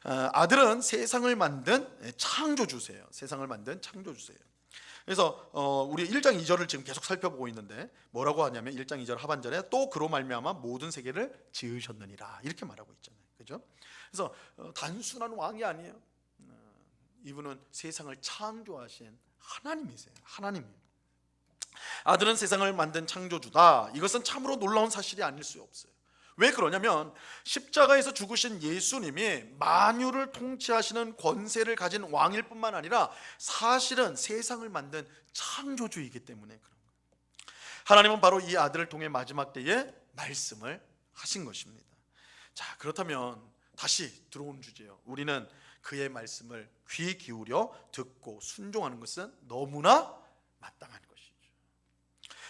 아들은 세상을 만든 창조주세요. 세상을 만든 창조주세요. 그래서 우리 1장 2절을 지금 계속 살펴보고 있는데 뭐라고 하냐면 1장 2절 하반절에 또 그로 말미암아 모든 세계를 지으셨느니라, 이렇게 말하고 있잖아요. 그죠? 그래서 단순한 왕이 아니에요. 이분은 세상을 창조하신 하나님이세요. 하나님이에요. 아들은 세상을 만든 창조주다. 이것은 참으로 놀라운 사실이 아닐 수 없어요. 왜 그러냐면 십자가에서 죽으신 예수님이 만유를 통치하시는 권세를 가진 왕일 뿐만 아니라 사실은 세상을 만든 창조주이기 때문에 그런 거예요. 하나님은 바로 이 아들을 통해 마지막 때에 말씀을 하신 것입니다. 자, 그렇다면 다시 들어온 주제요. 우리는 그의 말씀을 귀 기울여 듣고 순종하는 것은 너무나 마땅한 것이죠.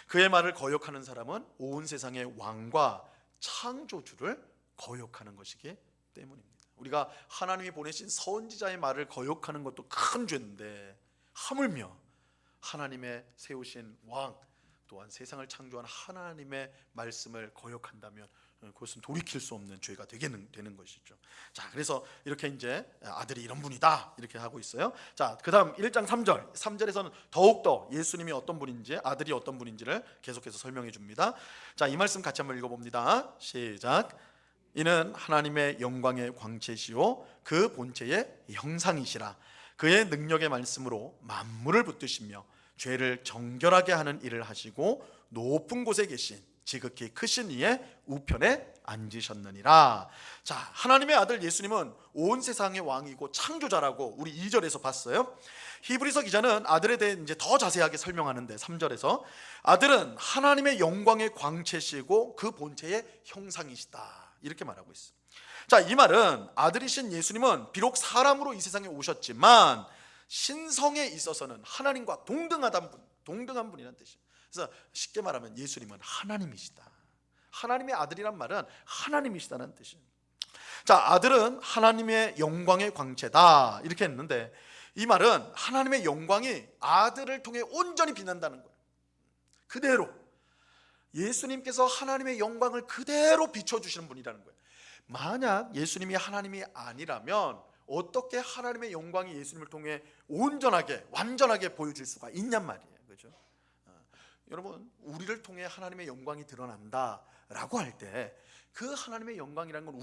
그의 말을 거역하는 사람은 온 세상의 왕과 창조주를 거역하는 것이기 때문입니다. 우리가 하나님이 보내신 선지자의 말을 거역하는 것도 큰 죄인데, 하물며 하나님의 세우신 왕 또한 세상을 창조한 하나님의 말씀을 거역한다면 그것은 돌이킬 수 없는 죄가 되는 것이죠. 자, 그래서 이렇게 이제 아들이 이런 분이다 이렇게 하고 있어요. 자, 그다음 1장 3절에서는 더욱더 예수님이 어떤 분인지, 아들이 어떤 분인지를 계속해서 설명해 줍니다. 자, 이 말씀 같이 한번 읽어봅니다. 시작. 이는 하나님의 영광의 광채시요 그 본체의 형상이시라. 그의 능력의 말씀으로 만물을 붙드시며 죄를 정결하게 하는 일을 하시고 높은 곳에 계신 지극히 크신 이의 우편에 앉으셨느니라. 자, 하나님의 아들 예수님은 온 세상의 왕이고 창조자라고 우리 2절에서 봤어요. 히브리서 기자는 아들에 대해 이제 더 자세하게 설명하는데 3절에서 아들은 하나님의 영광의 광채시고 그 본체의 형상이시다 이렇게 말하고 있어요. 자, 이 말은 아들이신 예수님은 비록 사람으로 이 세상에 오셨지만 신성에 있어서는 하나님과 동등한 분이라는 뜻이에요. 그래서 쉽게 말하면 예수님은 하나님이시다. 하나님의 아들이란 말은 하나님이시다는 뜻이에요. 자, 아들은 하나님의 영광의 광채다 이렇게 했는데, 이 말은 하나님의 영광이 아들을 통해 온전히 빛난다는 거예요. 그대로 예수님께서 하나님의 영광을 그대로 비춰주시는 분이라는 거예요. 만약 예수님이 하나님이 아니라면 어떻게 하나님의 영광이 예수님을 통해 온전하게 완전하게 보여질 수가 있냔 말이에요. 그렇죠? 여러분, 우리를 통해 하나님의 영광이 드러난다라고 할 때 그 하나님의 영광이라는 건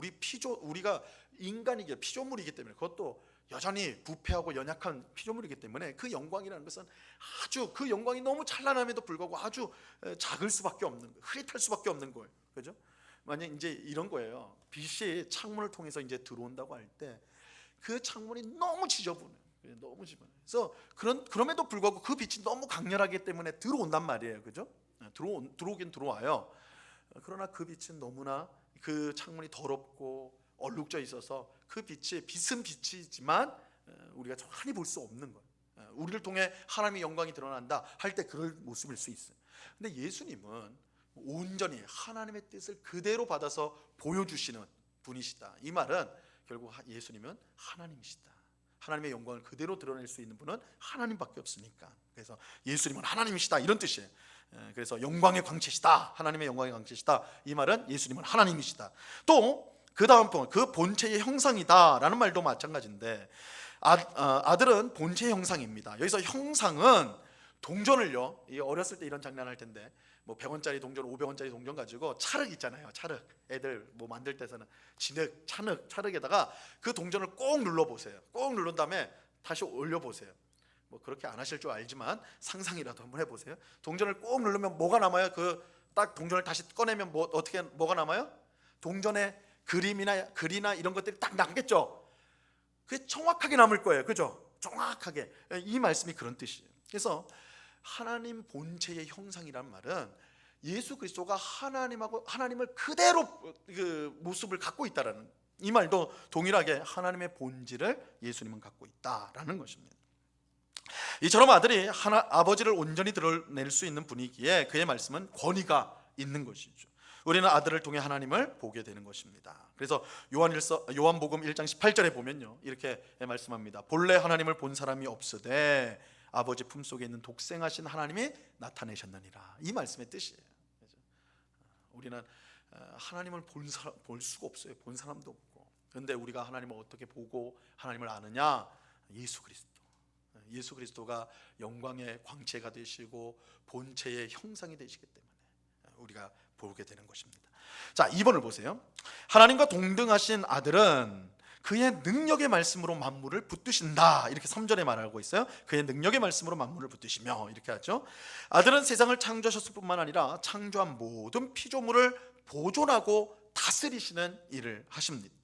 우리가 인간이기 피조물이기 때문에, 그것도 여전히 부패하고 연약한 피조물이기 때문에 그 영광이라는 것은 아주, 그 영광이 너무 찬란함에도 불구하고 아주 작을 수밖에 없는 거예요. 흐릿할 수밖에 없는 거예요. 그죠? 만약 이제 이런 거예요. 빛이 창문을 통해서 이제 들어온다고 할 때 그 창문이 너무 지저분해요. 너무 지저분해요. 그래서 그럼에도 불구하고 그 빛이 너무 강렬하기 때문에 들어온단 말이에요. 그죠? 들어오긴 들어와요. 그러나 그 빛은 너무나, 그 창문이 더럽고 얼룩져 있어서 그 빛은 빛이지만 우리가 많이 볼 수 없는 거예요. 우리를 통해 하나님의 영광이 드러난다 할 때 그럴 모습일 수 있어요. 근데 예수님은 온전히 하나님의 뜻을 그대로 받아서 보여주시는 분이시다. 이 말은 결국 예수님은 하나님이시다. 하나님의 영광을 그대로 드러낼 수 있는 분은 하나님밖에 없으니까. 그래서 예수님은 하나님이시다 이런 뜻이에요. 그래서 영광의 광채시다, 하나님의 영광의 광채시다, 이 말은 예수님은 하나님이시다. 또 그 다음 번, 그 본체의 형상이다 라는 말도 마찬가지인데, 아들은 본체의 형상입니다. 여기서 형상은 동전을요, 이 어렸을 때 이런 장난할 텐데 뭐 100원짜리 동전, 500원짜리 동전 가지고 찰흙 있잖아요. 찰흙. 애들 뭐 만들 때서는 진흙, 찰흙에다가 그 동전을 꼭 눌러 보세요. 꼭 누른 다음에 다시 올려 보세요. 뭐 그렇게 안 하실 줄 알지만 상상이라도 한번 해 보세요. 동전을 꼭 누르면 뭐가 남아요? 그 딱 동전을 다시 꺼내면 뭐가 남아요? 동전의 글이나 이런 것들이 딱 남겠죠. 그게 정확하게 남을 거예요. 그죠? 정확하게. 이 말씀이 그런 뜻이에요. 그래서 하나님 본체의 형상이란 말은 예수 그리스도가 하나님을 그대로 그 모습을 갖고 있다라는, 이 말도 동일하게 하나님의 본질을 예수님은 갖고 있다라는 것입니다. 이처럼 아들이 아버지를 온전히 드러낼 수 있는 분이기에 그의 말씀은 권위가 있는 것이죠. 우리는 아들을 통해 하나님을 보게 되는 것입니다. 그래서 요한복음 1장 18절에 보면요, 이렇게 말씀합니다. 본래 하나님을 본 사람이 없으되 아버지 품속에 있는 독생하신 하나님이 나타내셨느니라. 이 말씀의 뜻이에요. 우리는 하나님을 볼 수가 없어요. 본 사람도 없고. 그런데 우리가 하나님을 어떻게 보고 하나님을 아느냐? 예수 그리스도가 영광의 광채가 되시고 본체의 형상이 되시기 때문에 우리가 보게 되는 것입니다. 자, 2번을 보세요. 하나님과 동등하신 아들은 그의 능력의 말씀으로 만물을 붙드신다. 이렇게 3절에 말하고 있어요. 그의 능력의 말씀으로 만물을 붙드시며, 이렇게 하죠. 아들은 세상을 창조하셨을 뿐만 아니라 창조한 모든 피조물을 보존하고 다스리시는 일을 하십니다.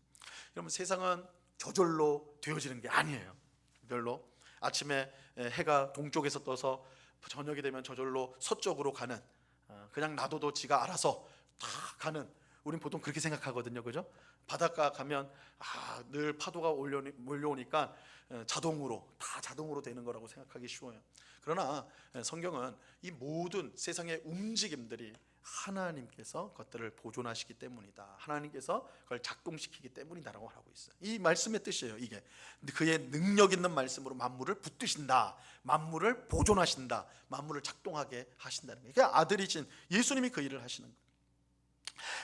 여러분, 세상은 저절로 되어지는 게 아니에요. 별로. 아침에 해가 동쪽에서 떠서 저녁이 되면 저절로 서쪽으로 가는, 그냥 놔둬도 지가 알아서 다 가는, 우린 보통 그렇게 생각하거든요. 그죠? 바닷가 가면 늘 파도가 몰려오니까 자동으로 되는 거라고 생각하기 쉬워요. 그러나 성경은 이 모든 세상의 움직임들이 하나님께서 그것들을 보존하시기 때문이다. 하나님께서 그걸 작동시키기 때문이다라고 하고 있어요. 이 말씀의 뜻이에요. 이게 그의 능력 있는 말씀으로 만물을 붙드신다, 만물을 보존하신다, 만물을 작동하게 하신다는 거예요. 그러니까 아들이신 예수님이 그 일을 하시는 거예요.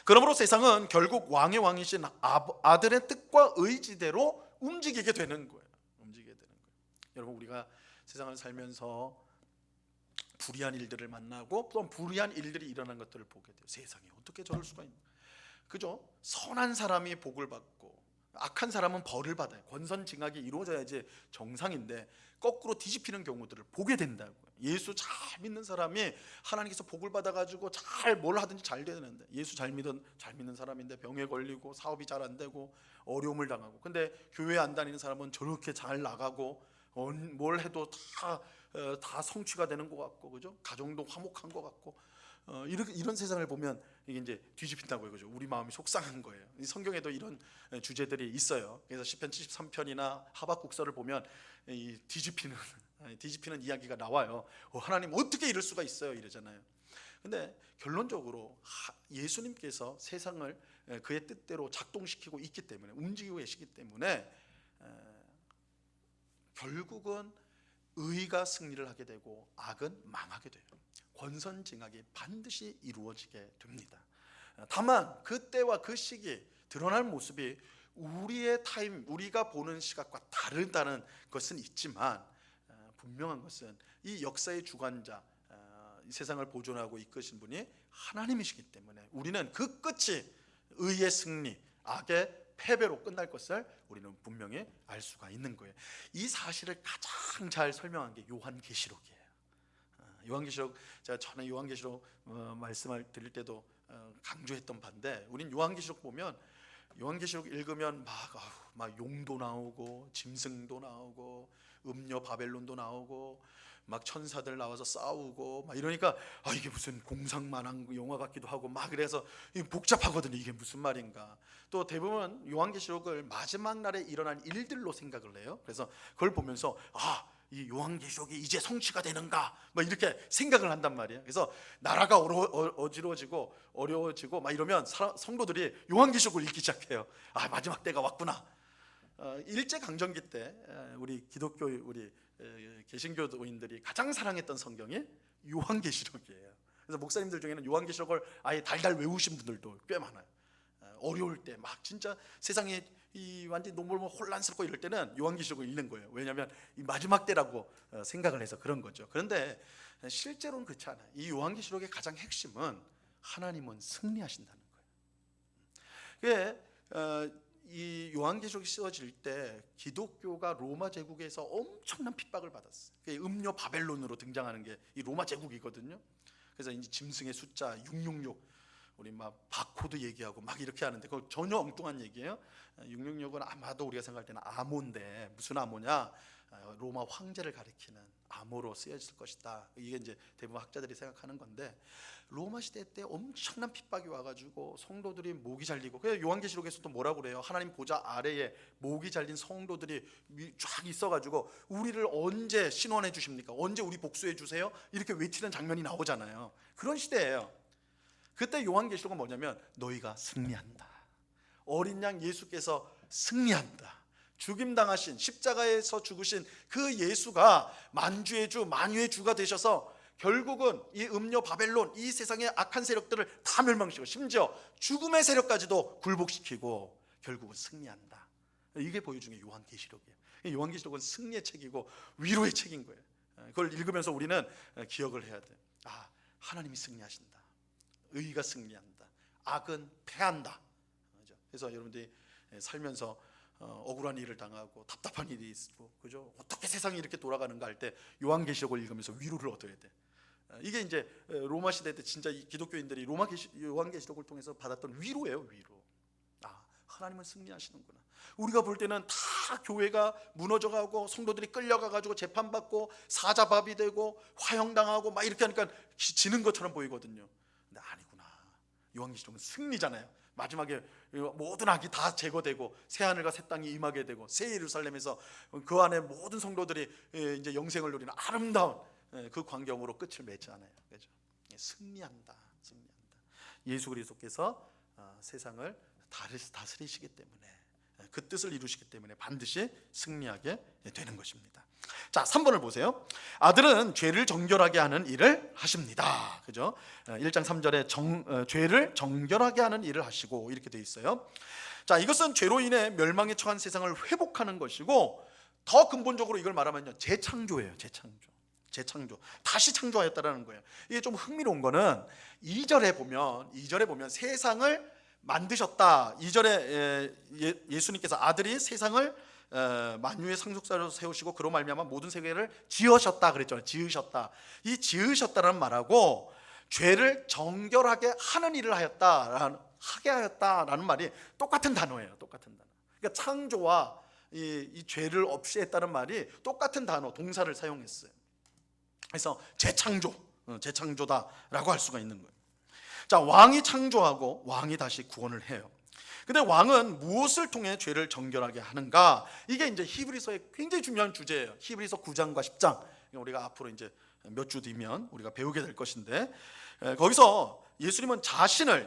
그러므로 세상은 결국 왕의 왕이신 아들의 뜻과 의지대로 움직이게 되는 거예요. 여러분, 우리가 세상을 살면서 불의한 일들을 만나고 또 불의한 일들이 일어난 것들을 보게 돼요. 세상에 어떻게 저럴 수가 있나? 그죠? 선한 사람이 복을 받고 악한 사람은 벌을 받아요. 권선징악이 이루어져야지 정상인데 거꾸로 뒤집히는 경우들을 보게 된다고요. 예수 잘 믿는 사람이 하나님께서 복을 받아가지고 뭘 하든지 잘 되는데, 예수 잘 믿는 사람인데 병에 걸리고 사업이 잘 안 되고 어려움을 당하고, 근데 교회 안 다니는 사람은 저렇게 잘 나가고 뭘 해도 다 성취가 되는 것 같고, 그죠? 가정도 화목한 것 같고, 이런 세상을 보면 이게 이제 뒤집힌다고요. 그죠? 우리 마음이 속상한 거예요. 성경에도 이런 주제들이 있어요. 그래서 시편 73편이나 하박국서를 보면 이 뒤집히는 이야기가 나와요. 하나님 어떻게 이럴 수가 있어요? 이러잖아요. 근데 결론적으로 예수님께서 세상을 그의 뜻대로 작동시키고 있기 때문에, 움직이고 계시기 때문에 결국은 의가 승리를 하게 되고 악은 망하게 돼요. 권선징악이 반드시 이루어지게 됩니다. 다만 그때와 그 시기 드러날 모습이 우리가 보는 시각과 다르다는 것은 있지만, 분명한 것은 이 역사의 주관자, 이 세상을 보존하고 이끄신 분이 하나님이시기 때문에 우리는 그 끝이 의의 승리, 악의 패배로 끝날 것을 우리는 분명히 알 수가 있는 거예요. 이 사실을 가장 잘 설명한 게 요한계시록이에요. 요한계시록, 제가 전에 요한계시록 말씀을 드릴 때도 강조했던 바인데, 우린 요한계시록 보면, 요한계시록 읽으면 막 용도 나오고 짐승도 나오고 음녀 바벨론도 나오고 막 천사들 나와서 싸우고 막 이러니까 이게 무슨 공상만한 영화 같기도 하고 막, 그래서 복잡하거든요. 이게 무슨 말인가. 또 대부분 요한계시록을 마지막 날에 일어난 일들로 생각을 해요. 그래서 그걸 보면서 이 요한계시록이 이제 성취가 되는가 막 이렇게 생각을 한단 말이에요. 그래서 나라가 어지러워지고 어려워지고 막 이러면 성도들이 요한계시록을 읽기 시작해요. 마지막 때가 왔구나. 일제강점기 때 우리 기독교, 우리 개신교도인들이 가장 사랑했던 성경이 요한계시록이에요. 그래서 목사님들 중에는 요한계시록을 아예 달달 외우신 분들도 꽤 많아요. 어려울 때 막 진짜 세상에 이 완전 너무 혼란스럽고 이럴 때는 요한계시록을 읽는 거예요. 왜냐하면 이 마지막 때라고 생각을 해서 그런 거죠. 그런데 실제로는 그렇지 않아요. 이 요한계시록의 가장 핵심은 하나님은 승리하신다는 거예요. 이 요한계시록이 쓰여질 때 기독교가 로마 제국에서 엄청난 핍박을 받았어요. 음료 바벨론으로 등장하는 게 이 로마 제국이거든요. 그래서 이제 짐승의 숫자 666, 우리 막 바코드 얘기하고 막 이렇게 하는데 그거 전혀 엉뚱한 얘기예요. 666은 아마도 우리가 생각할 때는 암호인데, 무슨 암호냐? 로마 황제를 가리키는 암호로 쓰여질 것이다. 이게 이제 대부분 학자들이 생각하는 건데, 로마 시대 때 엄청난 핍박이 와가지고 성도들이 목이 잘리고, 그래서 요한계시록에서도 뭐라고 그래요? 하나님 보좌 아래에 목이 잘린 성도들이 쫙 있어가지고 우리를 언제 신원해 주십니까? 언제 우리 복수해 주세요? 이렇게 외치는 장면이 나오잖아요. 그런 시대예요. 그때 요한계시록은 뭐냐면 너희가 승리한다. 어린 양 예수께서 승리한다. 죽임당하신 십자가에서 죽으신 그 예수가 만주의 주, 만유의 주가 되셔서 결국은 이 음료 바벨론, 이 세상의 악한 세력들을 다 멸망시키고 심지어 죽음의 세력까지도 굴복시키고 결국은 승리한다. 이게 보여주는 게 요한계시록이에요. 요한계시록은 승리의 책이고 위로의 책인 거예요. 그걸 읽으면서 우리는 기억을 해야 돼요. 하나님이 승리하신다. 의가 승리한다. 악은 패한다. 그래서 여러분들이 살면서 억울한 일을 당하고 답답한 일이 있고, 그죠? 어떻게 세상이 이렇게 돌아가는가 할 때 요한계시록을 읽으면서 위로를 얻어야 돼. 이게 이제 로마 시대 때 진짜 이 기독교인들이 요한계시록을 통해서 받았던 위로예요. 위로. 하나님은 승리하시는구나. 우리가 볼 때는 다 교회가 무너져가고 성도들이 끌려가가지고 재판받고 사자밥이 되고 화형당하고 막 이렇게 하니까 지는 것처럼 보이거든요. 근데 아니구나. 요한계시록은 승리잖아요. 마지막에 모든 악이 다 제거되고 새 하늘과 새 땅이 임하게 되고 새 예루살렘에서 그 안에 모든 성도들이 이제 영생을 누리는 아름다운 그 광경으로 끝을 맺잖아요. 그렇죠? 승리한다. 예수 그리스도께서 세상을 다스리시기 때문에, 그 뜻을 이루시기 때문에 반드시 승리하게 되는 것입니다. 자, 3번을 보세요. 아들은 죄를 정결하게 하는 일을 하십니다. 그죠? 1장 3절에 죄를 정결하게 하는 일을 하시고 이렇게 되어 있어요. 자, 이것은 죄로 인해 멸망에 처한 세상을 회복하는 것이고, 더 근본적으로 이걸 말하면요, 재창조예요. 재창조. 다시 창조하였다라는 거예요. 이게 좀 흥미로운 거는 2절에 보면 세상을 만드셨다. 2절에 예수님께서 아들이 세상을 만유의 상속자로 세우시고 그로 말미암아 모든 세계를 지으셨다 그랬잖아요. 지으셨다. 이 지으셨다라는 말하고 죄를 정결하게 하는 일을 하게 하였다라는 말이 똑같은 단어예요. 똑같은 단어. 그러니까 창조와 이 죄를 없이 했다는 말이 똑같은 단어, 동사를 사용했어요. 그래서 재창조다라고 할 수가 있는 거예요. 자, 왕이 창조하고 왕이 다시 구원을 해요. 근데 왕은 무엇을 통해 죄를 정결하게 하는가? 이게 이제 히브리서의 굉장히 중요한 주제예요. 히브리서 9장과 10장. 우리가 앞으로 이제 몇 주 뒤면 우리가 배우게 될 것인데, 거기서 예수님 자신을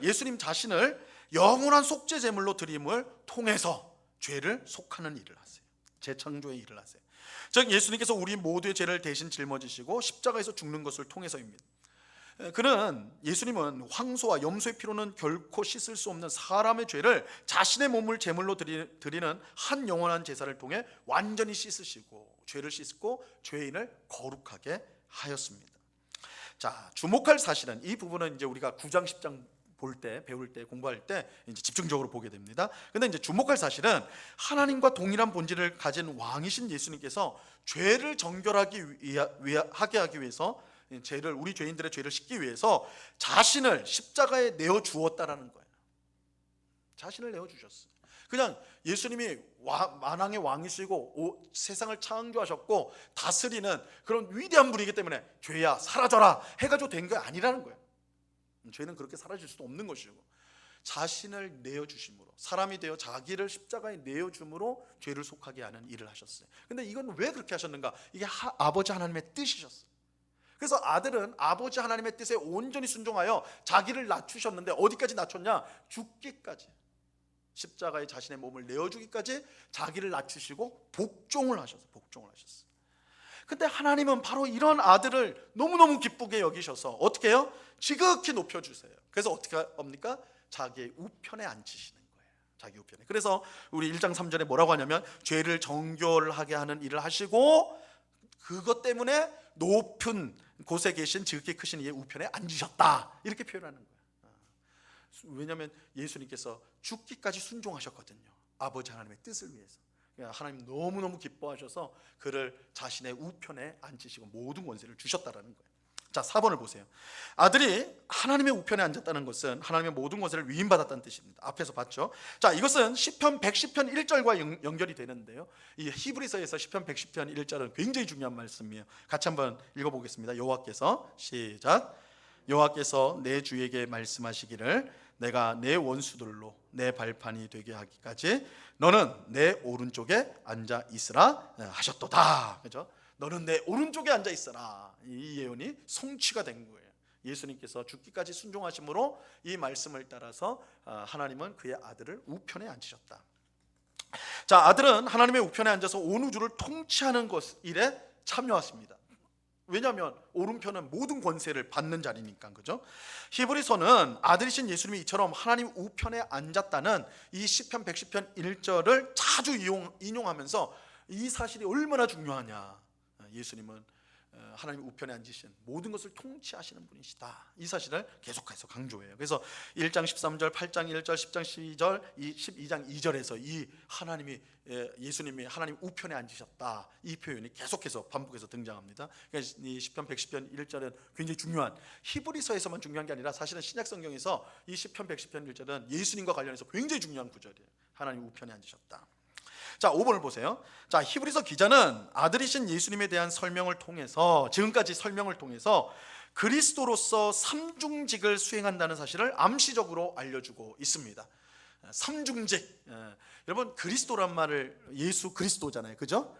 영원한 속죄 제물로 드림을 통해서 죄를 속하는 일을 하세요. 재창조의 일을 하세요. 즉 예수님께서 우리 모두의 죄를 대신 짊어지시고 십자가에서 죽는 것을 통해서입니다. 예수님은 황소와 염소의 피로는 결코 씻을 수 없는 사람의 죄를 자신의 몸을 제물로 드리는 한 영원한 제사를 통해 완전히 씻으시고 죄를 씻고 죄인을 거룩하게 하였습니다. 자, 주목할 사실은 이 부분은 이제 우리가 9장 10장 배울 때 공부할 때 이제 집중적으로 보게 됩니다. 근데 이제 주목할 사실은 하나님과 동일한 본질을 가진 왕이신 예수님께서 죄를 정결하게 하기 위해서 우리 죄인들의 죄를 씻기 위해서 자신을 십자가에 내어 주었다라는 거예요. 자신을 내어 주셨어요. 그냥 예수님이 만왕의 왕이시고 세상을 창조하셨고 다스리는 그런 위대한 분이기 때문에 죄야 사라져라 해가지고 된 게 아니라는 거예요. 죄는 그렇게 사라질 수도 없는 것이고, 자신을 내어주심으로, 사람이 되어 자기를 십자가에 내어줌으로 죄를 속하게 하는 일을 하셨어요. 근데 이건 왜 그렇게 하셨는가? 이게 아버지 하나님의 뜻이셨어요. 그래서 아들은 아버지 하나님의 뜻에 온전히 순종하여 자기를 낮추셨는데 어디까지 낮췄냐? 죽기까지, 십자가에 자신의 몸을 내어주기까지 자기를 낮추시고 복종을 하셨어요. 근데 하나님은 바로 이런 아들을 너무너무 기쁘게 여기셔서 어떻게 해요? 지극히 높여주세요. 그래서 어떻게 합니까? 자기의 우편에 앉히시는 거예요. 자기 우편에. 그래서 우리 1장 3절에 뭐라고 하냐면 죄를 정결하게 하는 일을 하시고 그것 때문에 높은 곳에 계신 지극히 크신 이의 우편에 앉으셨다, 이렇게 표현하는 거예요. 왜냐하면 예수님께서 죽기까지 순종하셨거든요. 아버지 하나님의 뜻을 위해서. 하나님 너무너무 기뻐하셔서 그를 자신의 우편에 앉히시고 모든 권세를 주셨다라는 거예요. 자, 4번을 보세요. 아들이 하나님의 우편에 앉았다는 것은 하나님의 모든 권세를 위임받았다는 뜻입니다. 앞에서 봤죠. 자, 이것은 시편 110편 1절과 연결이 되는데요, 이 히브리서에서 시편 110편 1절은 굉장히 중요한 말씀이에요. 같이 한번 읽어보겠습니다. 여호와께서, 시작. 여호와께서 내 주에게 말씀하시기를 내가 내 원수들로 내 발판이 되게 하기까지 너는 내 오른쪽에 앉아 있으라 하셨도다. 그죠? 너는 내 오른쪽에 앉아 있어라. 이 예언이 성취가 된 거예요. 예수님께서 죽기까지 순종하심으로 이 말씀을 따라서 하나님은 그의 아들을 우편에 앉히셨다. 자, 아들은 하나님의 우편에 앉아서 온 우주를 통치하는 일에 참여하십니다. 왜냐하면 오른편은 모든 권세를 받는 자리니까, 그죠? 히브리서는 아들이신 예수님이 이처럼 하나님 우편에 앉았다는 이 시편 110편 1절을 자주 인용하면서 이 사실이 얼마나 중요하냐, 예수님은 하나님 우편에 앉으신 모든 것을 통치하시는 분이시다, 이 사실을 계속해서 강조해요. 그래서 1장 13절, 8장 1절, 10장 12절, 12장 2절에서 이 예수님이 하나님 우편에 앉으셨다, 이 표현이 계속해서 반복해서 등장합니다. 그러니까 이 시편 110편 1절은 굉장히 중요한, 히브리서에서만 중요한 게 아니라 사실은 신약 성경에서 이 시편 110편 1절은 예수님과 관련해서 굉장히 중요한 구절이에요. 하나님 우편에 앉으셨다. 자, 5번을 보세요. 자, 히브리서 기자는 아들이신 예수님에 대한 설명을 통해서, 지금까지 설명을 통해서 그리스도로서 삼중직을 수행한다는 사실을 암시적으로 알려주고 있습니다. 삼중직, 여러분 그리스도란 말을 예수 그리스도잖아요, 그죠?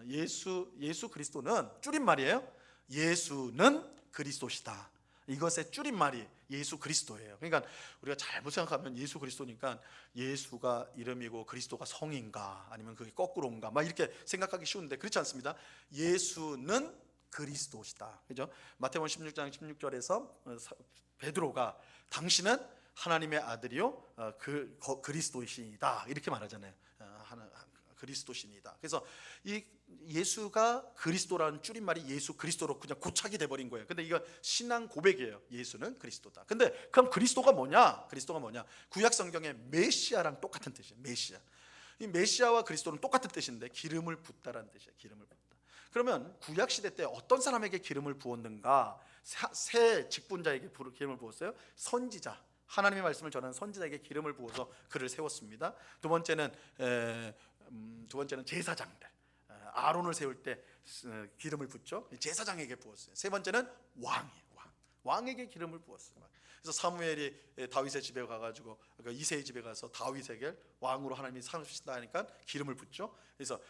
예수 그리스도는 줄임말이에요. 예수는 그리스도시다, 이것의 줄임말이 예수 그리스도예요. 그러니까 우리가 잘못 생각하면 예수 그리스도니까 예수가 이름이고 그리스도가 성인가, 아니면 그게 거꾸로인가, 막 이렇게 생각하기 쉬운데 그렇지 않습니다. 예수는 그리스도시다, 그죠? 마태복음 16장 16절에서 베드로가 당신은 하나님의 아들이요 그리스도이시다, 이렇게 말하잖아요. 그리스도신이다. 그래서 이 예수가 그리스도라는 줄임말이 예수 그리스도로 그냥 고착이 돼버린 거예요. 근데 이거 신앙 고백이에요. 예수는 그리스도다. 근데 그럼 그리스도가 뭐냐? 그리스도가 뭐냐? 구약 성경의 메시아랑 똑같은 뜻이에요. 메시아. 이 메시아와 그리스도는 똑같은 뜻인데 기름을 붓다라는 뜻이에요. 기름을 붓다. 그러면 구약 시대 때 어떤 사람에게 기름을 부었는가? 새 직분자에게 기름을 부었어요. 선지자. 하나님의 말씀을 전하는 선지자에게 기름을 부어서 그를 세웠습니다. 두 번째는 제사장들, 아론을 세울 때 기름을 붓죠. 제사장에게 부었어요. 세 번째는 왕이에요. 왕에게 기름을 부었어요. 그래서 사무엘이 다윗의 집에 가가지고 이새의 집에 가서 다윗에게 왕으로 하나님이 삼으신다 하니까 기름을 붓죠. 그래서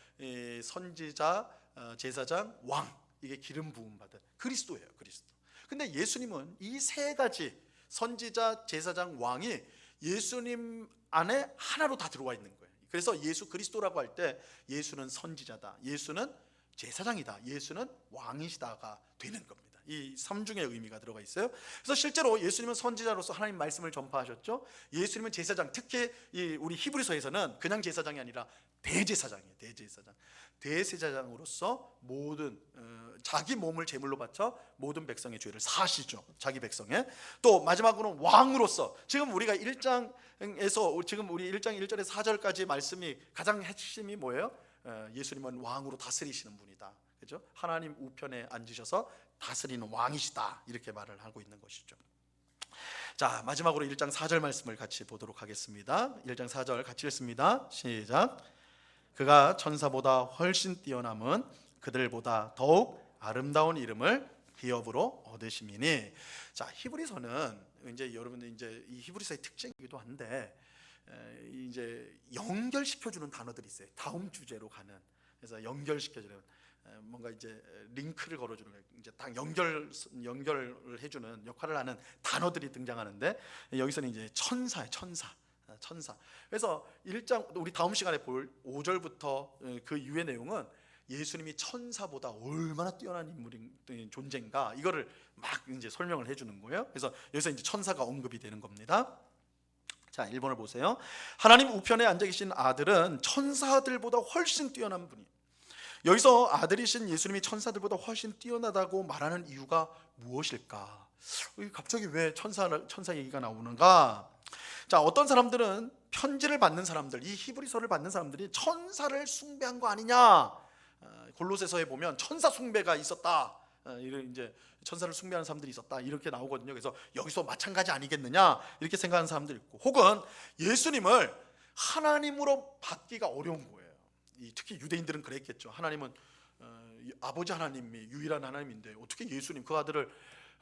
선지자, 제사장, 왕, 이게 기름 부음 받은 그리스도예요. 그리스도. 근데 예수님은 이 세 가지 선지자, 제사장, 왕이 예수님 안에 하나로 다 들어와 있는 거예요. 그래서 예수 그리스도라고 할 때 예수는 선지자다, 예수는 제사장이다, 예수는 왕이시다가 되는 겁니다. 이 삼중의 의미가 들어가 있어요. 그래서 실제로 예수님은 선지자로서 하나님 말씀을 전파하셨죠. 예수님은 제사장, 특히 우리 히브리서에서는 그냥 제사장이 아니라 대제사장이에요. 대제사장으로서 모든 자기 몸을 제물로 바쳐 모든 백성의 죄를 사하시죠. 자기 백성의. 또 마지막으로는 왕으로서, 지금 우리가 1장에서 지금 우리 1장 1절에서 4절까지 말씀이 가장 핵심이 뭐예요? 예수님은 왕으로 다스리시는 분이다, 그죠? 하나님 우편에 앉으셔서 다스리는 왕이시다, 이렇게 말을 하고 있는 것이죠. 자, 마지막으로 1장 4절 말씀을 같이 보도록 하겠습니다. 1장 4절 같이 읽습니다. 시작. 그가 천사보다 훨씬 뛰어남은 그들보다 더욱 아름다운 이름을 기업으로 얻으심이니. 자, 히브리서는 이제 여러분들 이제 이 히브리서의 특징이기도 한데 이제 연결시켜주는 단어들이 있어요. 다음 주제로 가는. 그래서 연결시켜주는, 뭔가 이제 링크를 걸어주는, 이제 딱 연결을 해주는 역할을 하는 단어들이 등장하는데, 여기서는 이제 천사예요. 천사. 그래서 1장 우리 다음 시간에 볼 5절부터 그 이후의 내용은 예수님이 천사보다 얼마나 뛰어난 인물인 존재인가, 이거를 막 이제 설명을 해주는 거예요. 그래서 여기서 이제 천사가 언급이 되는 겁니다. 자, 1번을 보세요. 하나님 우편에 앉아 계신 아들은 천사들보다 훨씬 뛰어난 분이에요. 여기서 아들이신 예수님이 천사들보다 훨씬 뛰어나다고 말하는 이유가 무엇일까? 갑자기 왜 천사 얘기가 나오는가? 자, 어떤 사람들은 편지를 받는 사람들, 이 히브리서를 받는 사람들이 천사를 숭배한 거 아니냐? 골로새서에 보면 천사 숭배가 있었다. 이런 이제 천사를 숭배하는 사람들이 있었다. 이렇게 나오거든요. 그래서 여기서 마찬가지 아니겠느냐? 이렇게 생각하는 사람들 있고, 혹은 예수님을 하나님으로 받기가 어려운 거예요. 특히 유대인들은 그랬겠죠. 하나님은 아버지 하나님이 유일한 하나님인데 어떻게 예수님 그 아들을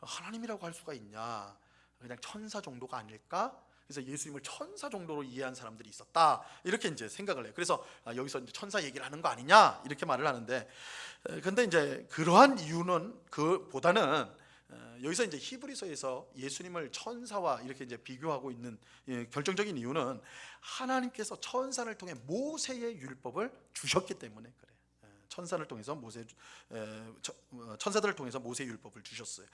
하나님이라고 할 수가 있냐? 그냥 천사 정도가 아닐까? 그래서 예수님을 천사 정도로 이해한 사람들이 있었다. 이렇게 이제 생각을 해요. 그래서 여기서 이제 천사 얘기를 하는 거 아니냐? 이렇게 말을 하는데, 근데 이제 그러한 이유는 그보다는 여기서 이제 히브리서에서 예수님을 천사와 이렇게 이제 비교하고 있는 결정적인 이유는 하나님께서 천사를 통해 모세의 율법을 주셨기 때문에 그래요. 천사를 통해서 천사들을 통해서 모세의 율법을 주셨어요.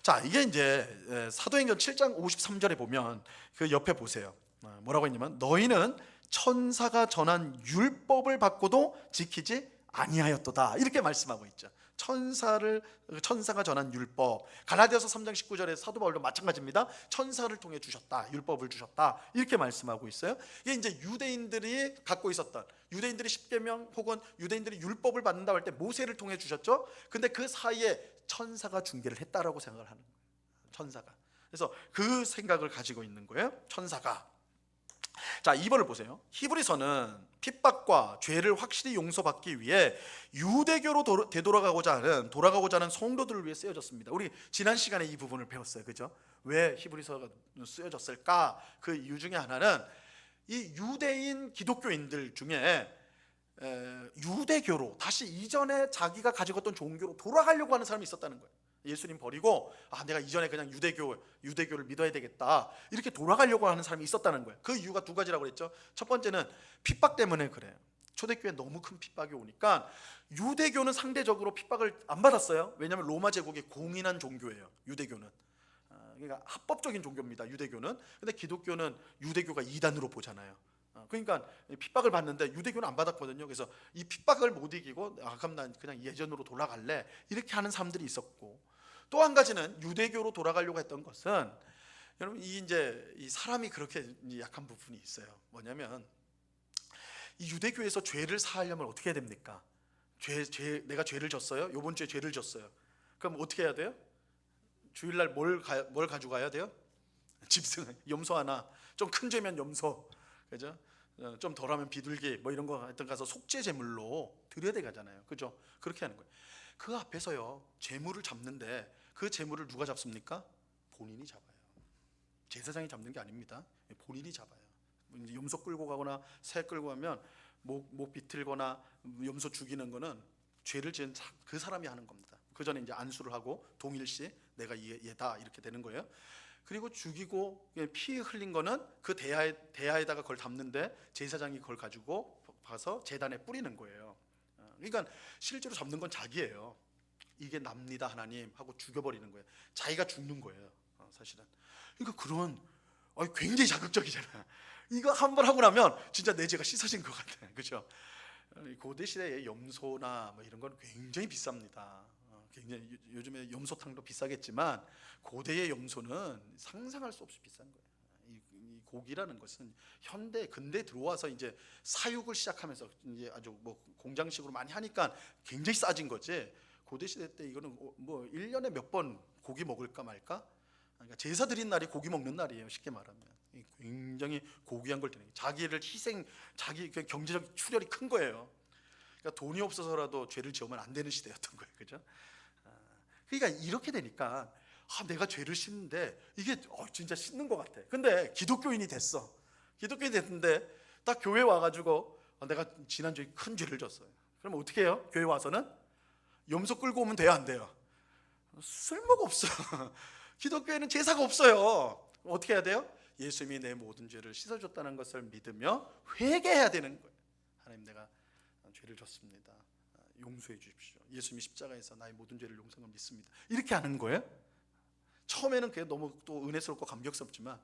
자, 이게 이제 사도행전 7장 53절에 보면 그 옆에 보세요. 뭐라고 했냐면 너희는 천사가 전한 율법을 받고도 지키지 아니하였도다. 이렇게 말씀하고 있죠. 천사가 전한 율법. 갈라디아서 3장 19절에 사도 바울도 마찬가지입니다. 천사를 통해 주셨다. 율법을 주셨다. 이렇게 말씀하고 있어요. 이게 이제 유대인들이 갖고 있었던, 유대인들이 십계명 혹은 유대인들이 율법을 받는다고 할 때 모세를 통해 주셨죠. 근데 그 사이에 천사가 중개를 했다라고 생각을 하는 거예요. 천사가. 그래서 그 생각을 가지고 있는 거예요. 천사가. 자, 2번을 보세요. 히브리서는 핍박과 죄를 확실히 용서받기 위해 유대교로 돌아가고자 하는 성도들을 위해 쓰여졌습니다. 우리 지난 시간에 이 부분을 배웠어요. 그죠? 왜 히브리서가 쓰여졌을까? 그 이유 중에 하나는 이 유대인 기독교인들 중에 유대교로 다시 이전에 자기가 가지고 있던 종교로 돌아가려고 하는 사람이 있었다는 거예요. 예수님 버리고 내가 이전에 그냥 유대교를 믿어야 되겠다 이렇게 돌아가려고 하는 사람이 있었다는 거예요. 그 이유가 두 가지라고 그랬죠. 첫 번째는 픽박 때문에 그래요. 초대교회에 너무 큰 핍박이 오니까 유대교는 상대적으로 핍박을 안 받았어요. 왜냐하면 로마 제국의 공인한 종교예요. 유대교는 그러니까 합법적인 종교입니다. 유대교는. 근데 기독교는 유대교가 이단으로 보잖아요. 그러니까 핍박을 받는데 유대교는 안 받았거든요. 그래서 이 핍박을 못 이기고 그럼 난 그냥 예전으로 돌아갈래 이렇게 하는 사람들이 있었고, 또 한 가지는 유대교로 돌아가려고 했던 것은, 여러분 이 사람이 그렇게 약한 부분이 있어요. 뭐냐면 이 유대교에서 죄를 사하려면 어떻게 해야 됩니까? 내가 죄를 졌어요. 이번 주에 죄를 졌어요. 그럼 어떻게 해야 돼요? 주일날 뭘 가져가야 돼요? 짐승, 염소 하나. 좀 큰 죄면 염소, 그죠? 좀 덜하면 비둘기 뭐 이런 거 하여튼 가서 속죄 제물로 드려야 되잖아요. 그죠? 그렇게 하는 거예요. 그 앞에서요 제물을 잡는데 그 제물을 누가 잡습니까? 본인이 잡아요. 제사장이 잡는 게 아닙니다. 본인이 잡아요. 이제 염소 끌고 가거나 새 끌고 가면 목 비틀거나 염소 죽이는 거는 죄를 지은 그 사람이 하는 겁니다. 그 전에 이제 안수를 하고 동일시 내가 얘다 이렇게 되는 거예요. 그리고 죽이고 피 흘린 거는 그 대야에다가 그걸 담는데 제사장이 그걸 가지고 가서 제단에 뿌리는 거예요. 그러니까 실제로 잡는 건 자기예요. 이게 납니다 하나님 하고 죽여버리는 거예요. 자기가 죽는 거예요. 사실은. 그러니까 그런 굉장히 자극적이잖아요. 이거 한 번 하고 나면 진짜 내 죄가 씻어진 것 같아요. 그렇죠? 고대 시대의 염소나 뭐 이런 건 굉장히 비쌉니다. 굉장히 요즘에 염소탕도 비싸겠지만 고대의 염소는 상상할 수 없이 비싼 거예요. 이 고기라는 것은 근대 들어와서 이제 사육을 시작하면서 이제 아주 뭐 공장식으로 많이 하니까 굉장히 싸진 거지. 고대 시대 때 이거는 뭐 1년에 몇 번 고기 먹을까 말까? 그러니까 제사 드린 날이 고기 먹는 날이에요. 쉽게 말하면 굉장히 고귀한 걸 드리는 거예요. 자기 경제적 출혈이 큰 거예요. 그러니까 돈이 없어서라도 죄를 지으면 안 되는 시대였던 거예요. 그죠? 그러니까 이렇게 되니까 내가 죄를 씻는데 이게 진짜 씻는 것 같아. 근데 기독교인이 됐어. 기독교인이 됐는데 딱 교회 와가지고 내가 지난주에 큰 죄를 졌어요. 그럼 어떻게 해요? 교회 와서는 염소 끌고 오면 돼요, 안 돼요? 쓸모가 없어. 기독교에는 제사가 없어요. 어떻게 해야 돼요? 예수님이 내 모든 죄를 씻어줬다는 것을 믿으며 회개해야 되는 거예요. 하나님, 내가 죄를 졌습니다. 용서해 주십시오. 예수님이 십자가에서 나의 모든 죄를 용서한 걸 믿습니다. 이렇게 하는 거예요. 처음에는 그게 너무 또 은혜스럽고 감격스럽지만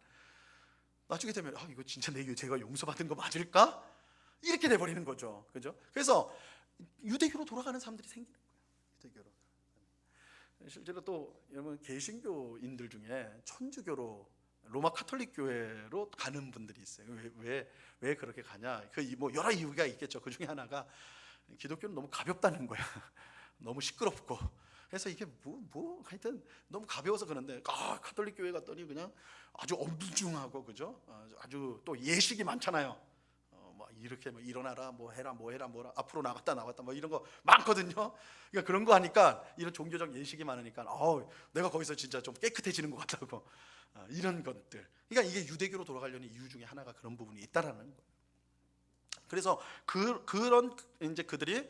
나중에 되면 이거 진짜 제가 용서받은 거 맞을까? 이렇게 돼버리는 거죠. 그죠? 그래서 유대교로 돌아가는 사람들이 생기는 거예요. 유대교로. 실제로 또 여러분 개신교인들 중에 천주교로 로마 카톨릭 교회로 가는 분들이 있어요. 왜 그렇게 가냐? 뭐 여러 이유가 있겠죠. 그 중에 하나가 기독교는 너무 가볍다는 거야. 너무 시끄럽고. 그래서 이게 하여튼 너무 가벼워서 그런데 카톨릭 교회 갔더니 그냥 아주 엄중하고, 그죠? 아주 또 예식이 많잖아요. 뭐 이렇게 뭐 일어나라, 뭐 해라, 뭐라, 앞으로 나갔다 뭐 이런 거 많거든요. 그러니까 그런 거 하니까 이런 종교적 예식이 많으니까 내가 거기서 진짜 좀 깨끗해지는 것 같다고, 이런 것들. 그러니까 이게 유대교로 돌아가려는 이유 중에 하나가 그런 부분이 있다라는 거예요. 그래서 그런 이제 그들이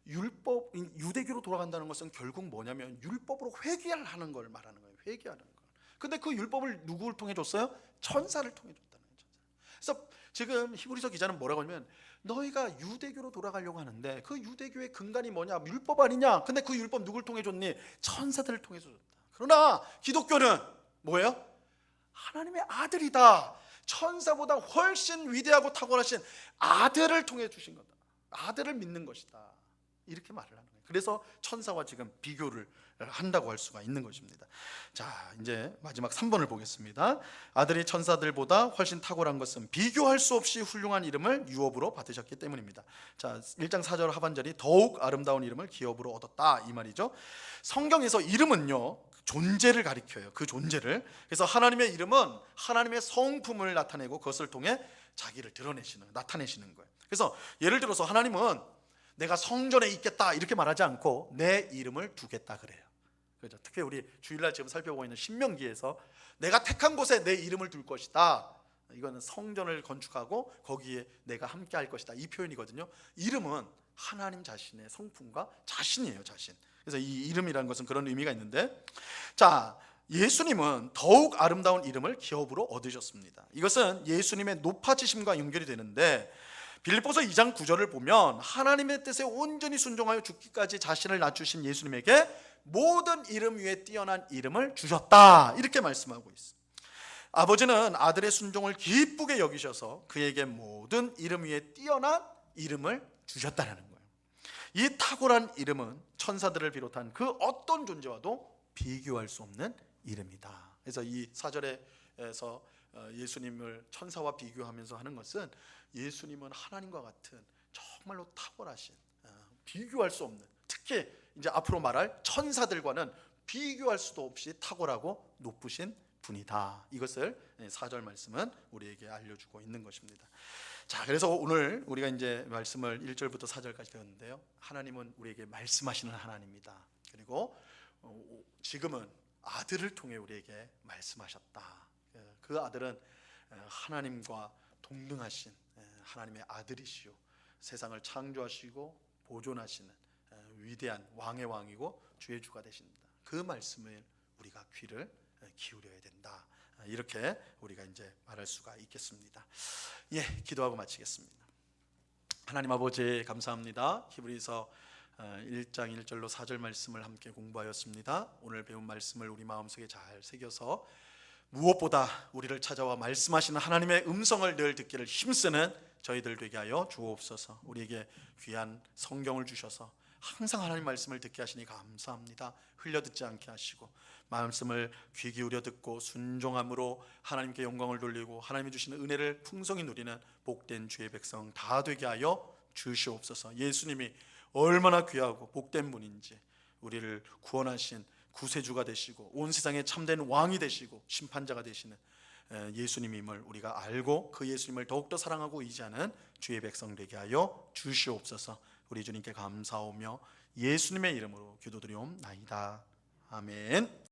유대교로 돌아간다는 것은 결국 뭐냐면 율법으로 회개하는 걸 말하는 거예요. 회개하는 거. 근데 그 율법을 누구를 통해 줬어요? 천사를 통해 줬다는 거예요. 그래서 지금 히브리서 기자는 뭐라고 하냐면, 너희가 유대교로 돌아가려고 하는데 그 유대교의 근간이 뭐냐? 율법 아니냐? 근데 그 율법 누구를 통해 줬니? 천사들을 통해서 줬다. 그러나 기독교는 뭐예요? 하나님의 아들이다. 천사보다 훨씬 위대하고 탁월하신 아들을 통해 주신 거다. 아들을 믿는 것이다. 이렇게 말을 하는 거예요. 그래서 천사와 지금 비교를 한다고 할 수가 있는 것입니다. 자, 이제 마지막 3번을 보겠습니다. 아들이 천사들보다 훨씬 탁월한 것은 비교할 수 없이 훌륭한 이름을 유업으로 받으셨기 때문입니다. 자, 1장 4절 하반절이 더욱 아름다운 이름을 기업으로 얻었다, 이 말이죠. 성경에서 이름은요, 존재를 가리켜요. 그 존재를. 그래서 하나님의 이름은 하나님의 성품을 나타내고 그것을 통해 자기를 나타내시는 거예요. 그래서 예를 들어서 하나님은 내가 성전에 있겠다 이렇게 말하지 않고 내 이름을 두겠다 그래요. 그렇죠? 특히 우리 주일날 지금 살펴보고 있는 신명기에서 내가 택한 곳에 내 이름을 둘 것이다. 이거는 성전을 건축하고 거기에 내가 함께 할 것이다, 이 표현이거든요. 이름은 하나님 자신의 성품과 자신이에요, 자신. 그래서 이 이름이라는 것은 그런 의미가 있는데, 자, 예수님은 더욱 아름다운 이름을 기업으로 얻으셨습니다. 이것은 예수님의 높아지심과 연결이 되는데, 빌립보서 2장 9절을 보면 하나님의 뜻에 온전히 순종하여 죽기까지 자신을 낮추신 예수님에게 모든 이름 위에 뛰어난 이름을 주셨다, 이렇게 말씀하고 있어요. 아버지는 아들의 순종을 기쁘게 여기셔서 그에게 모든 이름 위에 뛰어난 이름을 주셨다는 거예요. 이 탁월한 이름은 천사들을 비롯한 그 어떤 존재와도 비교할 수 없는 이름이다. 그래서 이 4절에서 예수님을 천사와 비교하면서 하는 것은, 예수님은 하나님과 같은 정말로 탁월하신, 비교할 수 없는, 특히 이제 앞으로 말할 천사들과는 비교할 수도 없이 탁월하고 높으신 분이다. 이것을 4절 말씀은 우리에게 알려주고 있는 것입니다. 자, 그래서 오늘 우리가 이제 말씀을 1절부터 4절까지 배웠는데요. 하나님은 우리에게 말씀하시는 하나님이다. 그리고 지금은 아들을 통해 우리에게 말씀하셨다. 그 아들은 하나님과 동등하신 하나님의 아들이시오, 세상을 창조하시고 보존하시는 위대한 왕의 왕이고 주의 주가 되신다. 그 말씀을 우리가 귀를 기울여야 된다. 이렇게 우리가 이제 말할 수가 있겠습니다. 예, 기도하고 마치겠습니다. 하나님 아버지, 감사합니다. 히브리서 1장 1절로 4절 말씀을 함께 공부하였습니다. 오늘 배운 말씀을 우리 마음속에 잘 새겨서 무엇보다 우리를 찾아와 말씀하시는 하나님의 음성을 늘 듣기를 힘쓰는 저희들 되게 하여 주옵소서. 우리에게 귀한 성경을 주셔서 항상 하나님 말씀을 듣게 하시니 감사합니다. 흘려듣지 않게 하시고 말씀을 귀 기울여 듣고 순종함으로 하나님께 영광을 돌리고 하나님이 주시는 은혜를 풍성히 누리는 복된 주의 백성 다 되게 하여 주시옵소서. 예수님이 얼마나 귀하고 복된 분인지, 우리를 구원하신 구세주가 되시고 온 세상에 참된 왕이 되시고 심판자가 되시는 예수님임을 우리가 알고 그 예수님을 더욱더 사랑하고 의지하는 주의 백성 되게 하여 주시옵소서. 우리 주님께 감사하며 예수님의 이름으로 기도드리옵나이다. 아멘.